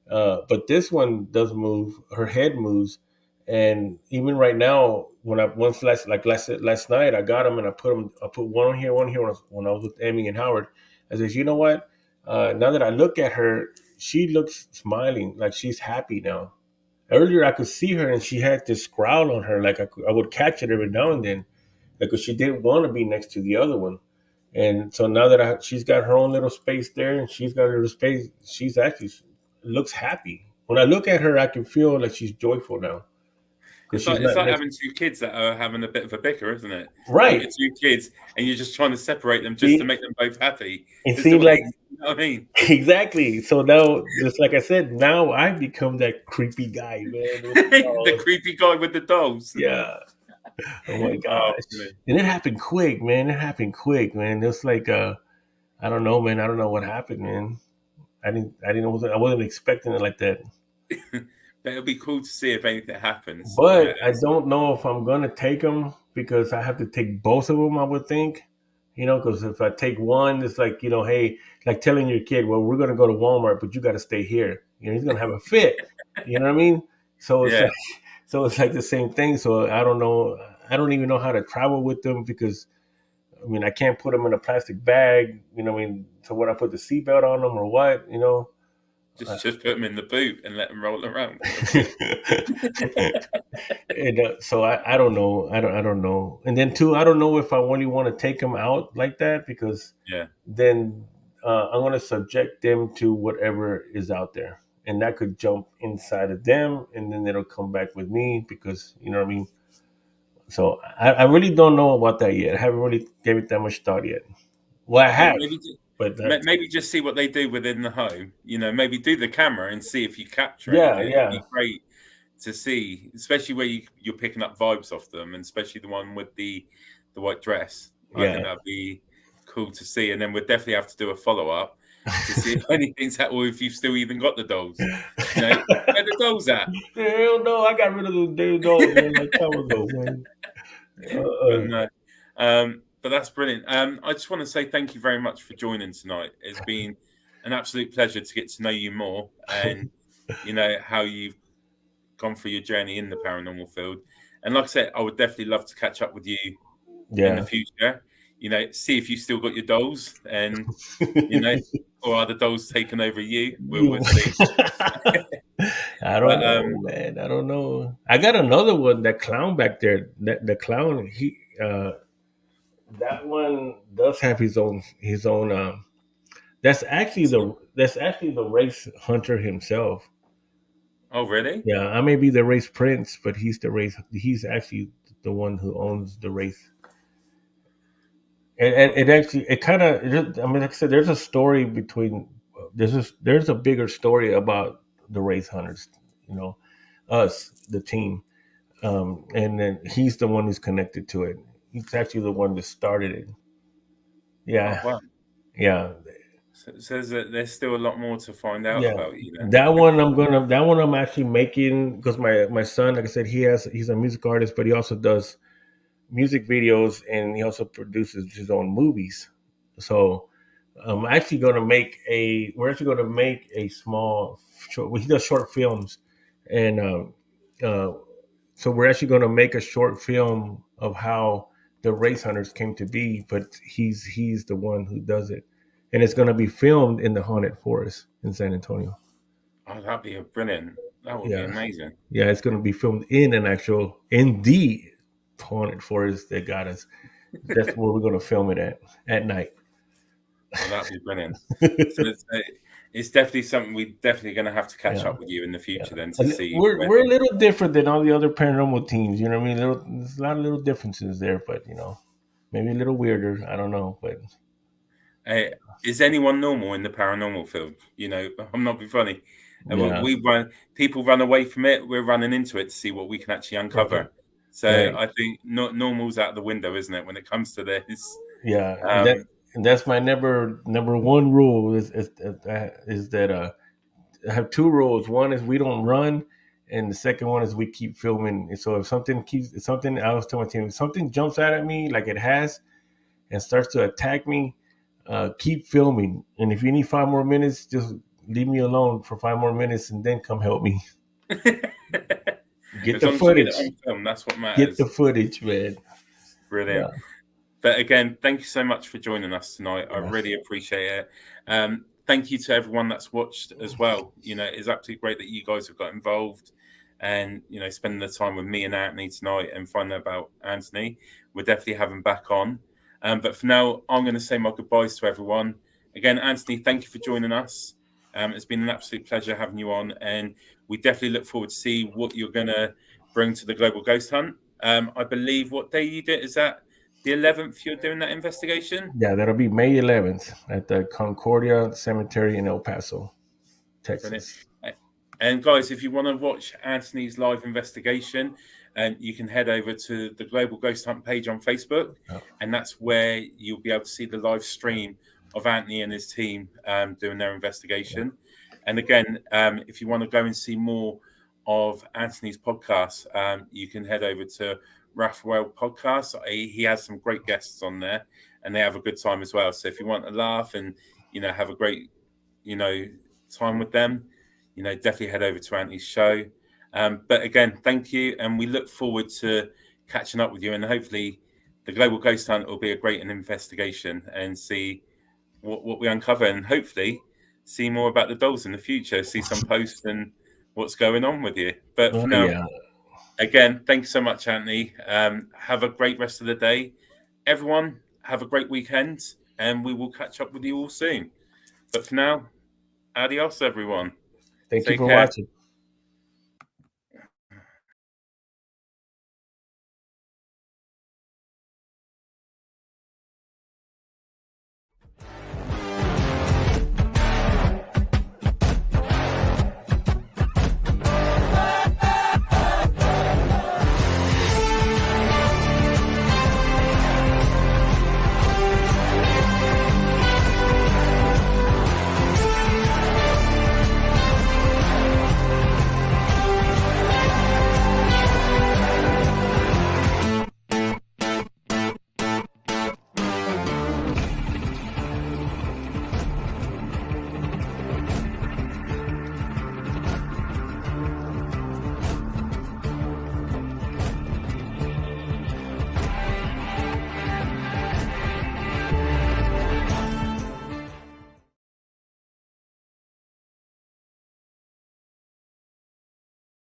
But this one does move. Her head moves. And even right now, when I once last night, I got them and I put them. I put one here, one here when I was with Emmy and Howard. I said, you know what? Now that I look at her, she looks smiling, like she's happy now. Earlier, I could see her and she had this growl on her, like I would catch it every now and then, because she didn't want to be next to the other one. And so now that she's got her own little space there and she's got her little space, she's actually looks happy. When I look at her, I can feel like she's joyful now because It's she's like it's not like next. having two kids that are having a bit of a bicker, isn't it? You've got Right. two kids and you're just trying to separate them just to make them both happy. It It's the seems way, like you know what I mean? exactly. So now, just like I said, now I've become that creepy guy, man. The creepy guy with the dolls. Yeah. Oh my Oh, gosh. brilliant. And it happened quick, man. It happened quick, man. It's like I don't know, man. I don't know what happened, man. I wasn't expecting it like that. But it'll be cool to see if anything happens. But I don't know if I'm gonna take them because I have to take both of them. I would think, because if I take one, it's like hey, like telling your kid, well, we're gonna go to Walmart, but you got to stay here. He's gonna have a fit. You know what I mean? So it's Yeah. like, the same thing. So I don't know. I don't even know how to travel with them because I can't put them in a plastic bag. So what, I put the seatbelt on them or what? Just put them in the boot and let them roll around. And, so I don't know. I don't know. And then two, I don't know if I really want to take them out like that because then I'm going to subject them to whatever is out there, and that could jump inside of them, and then it'll come back with me because you know what I mean. So I really don't know about that yet. I haven't really gave it that much thought yet. Well, I have, but maybe just see what they do within the home. Maybe do the camera and see if you capture anything. Yeah. It'd be great to see, especially where you're picking up vibes off them, and especially the one with the white dress. I think that'd be cool to see. And then we'd definitely have to do a follow up to see if anything's happened or if you've still even got the dolls. Where the dolls at? Hell no, I got rid of those damn dolls man, like time ago, man. But that's brilliant. I just want to say thank you very much for joining tonight. It's been an absolute pleasure to get to know you more and how you've gone through your journey in the paranormal field. And like I said, I would definitely love to catch up with you in the future. See if you still got your dolls and or are the dolls taking over you? We'll see. I don't know, man. I don't know. I got another one, that clown back there. The clown, that one does have his own. That's actually the race hunter himself. Oh, really? Yeah, I may be the race prince, but he's the race. He's actually the one who owns the race. And it kind of. Like I said, there's a story between. There's a bigger story about the race hunters. Us, the team, and then he's the one who's connected to it. He's actually the one that started it. Yeah. Oh, wow. Yeah. So there's still a lot more to find out about you. Then. That one I'm actually making because my son, like I said, he's a music artist, but he also does music videos and he also produces his own movies. So we're actually going to make a small short. He does short films, and so we're actually going to make a short film of how the race hunters came to be. But he's the one who does it, and it's going to be filmed in the haunted forest in San Antonio. Oh, that'd be brilliant. That would be amazing. Yeah, it's going to be filmed in the haunted forest that got us. That's where we're going to film it at night. Oh, that'd be brilliant. So it's definitely something we're definitely going to have to catch up with you in the future then to see. We're a little different than all the other paranormal teams. You know what I mean? There's a lot of little differences there, but maybe a little weirder. I don't know, but. Is anyone normal in the paranormal field? I'm not being funny. People run away from it. We're running into it to see what we can actually uncover. Okay. So I think normal's out the window, isn't it, when it comes to this? Yeah, and that's my number one rule is that have two rules. One is we don't run, and the second one is we keep filming. And so if something I was telling my team, if something jumps out at me like it has and starts to attack me, keep filming. And if you need 5 more minutes, just leave me alone for 5 more minutes and then come help me. Get As the long as you get it footage. on film, that's what Get matters. the footage, man. Brilliant. Yeah. But again, thank you so much for joining us tonight. I Yes. really appreciate it. Thank you to everyone that's watched as well. You know, it's absolutely great that you guys have got involved and, you know, spending the time with me and Anthony tonight and finding out about Anthony. We'll definitely have him back on. But for now, I'm going to say my goodbyes to everyone. Again, Anthony, thank you for joining us. It's been an absolute pleasure having you on. And we definitely look forward to see what you're going to bring to the Global Ghost Hunt. I believe what day you did, is that the 11th you're doing that investigation? Yeah, that'll be May 11th at the Concordia Cemetery in El Paso, Texas. Brilliant. And guys, if you want to watch Anthony's live investigation, you can head over to the Global Ghost Hunt page on Facebook, and that's where you'll be able to see the live stream of Anthony and his team doing their investigation. And again, if you want to go and see more of Anthony's podcast, you can head over to WRAITH World Podcast. He has some great guests on there, and they have a good time as well. So if you want to laugh and, you know, have a great, you know, time with them, you know, definitely head over to Anthony's show. But again, thank you, and we look forward to catching up with you, and hopefully the Global Ghost Hunt will be a great investigation and see what we uncover, and hopefully see more about the dolls in the future, see some posts and what's going on with you. But for now, again, thank you so much, Anthony. Have a great rest of the day. Everyone, have a great weekend, and we will catch up with you all soon. But for now, adios, everyone. Thank you for watching.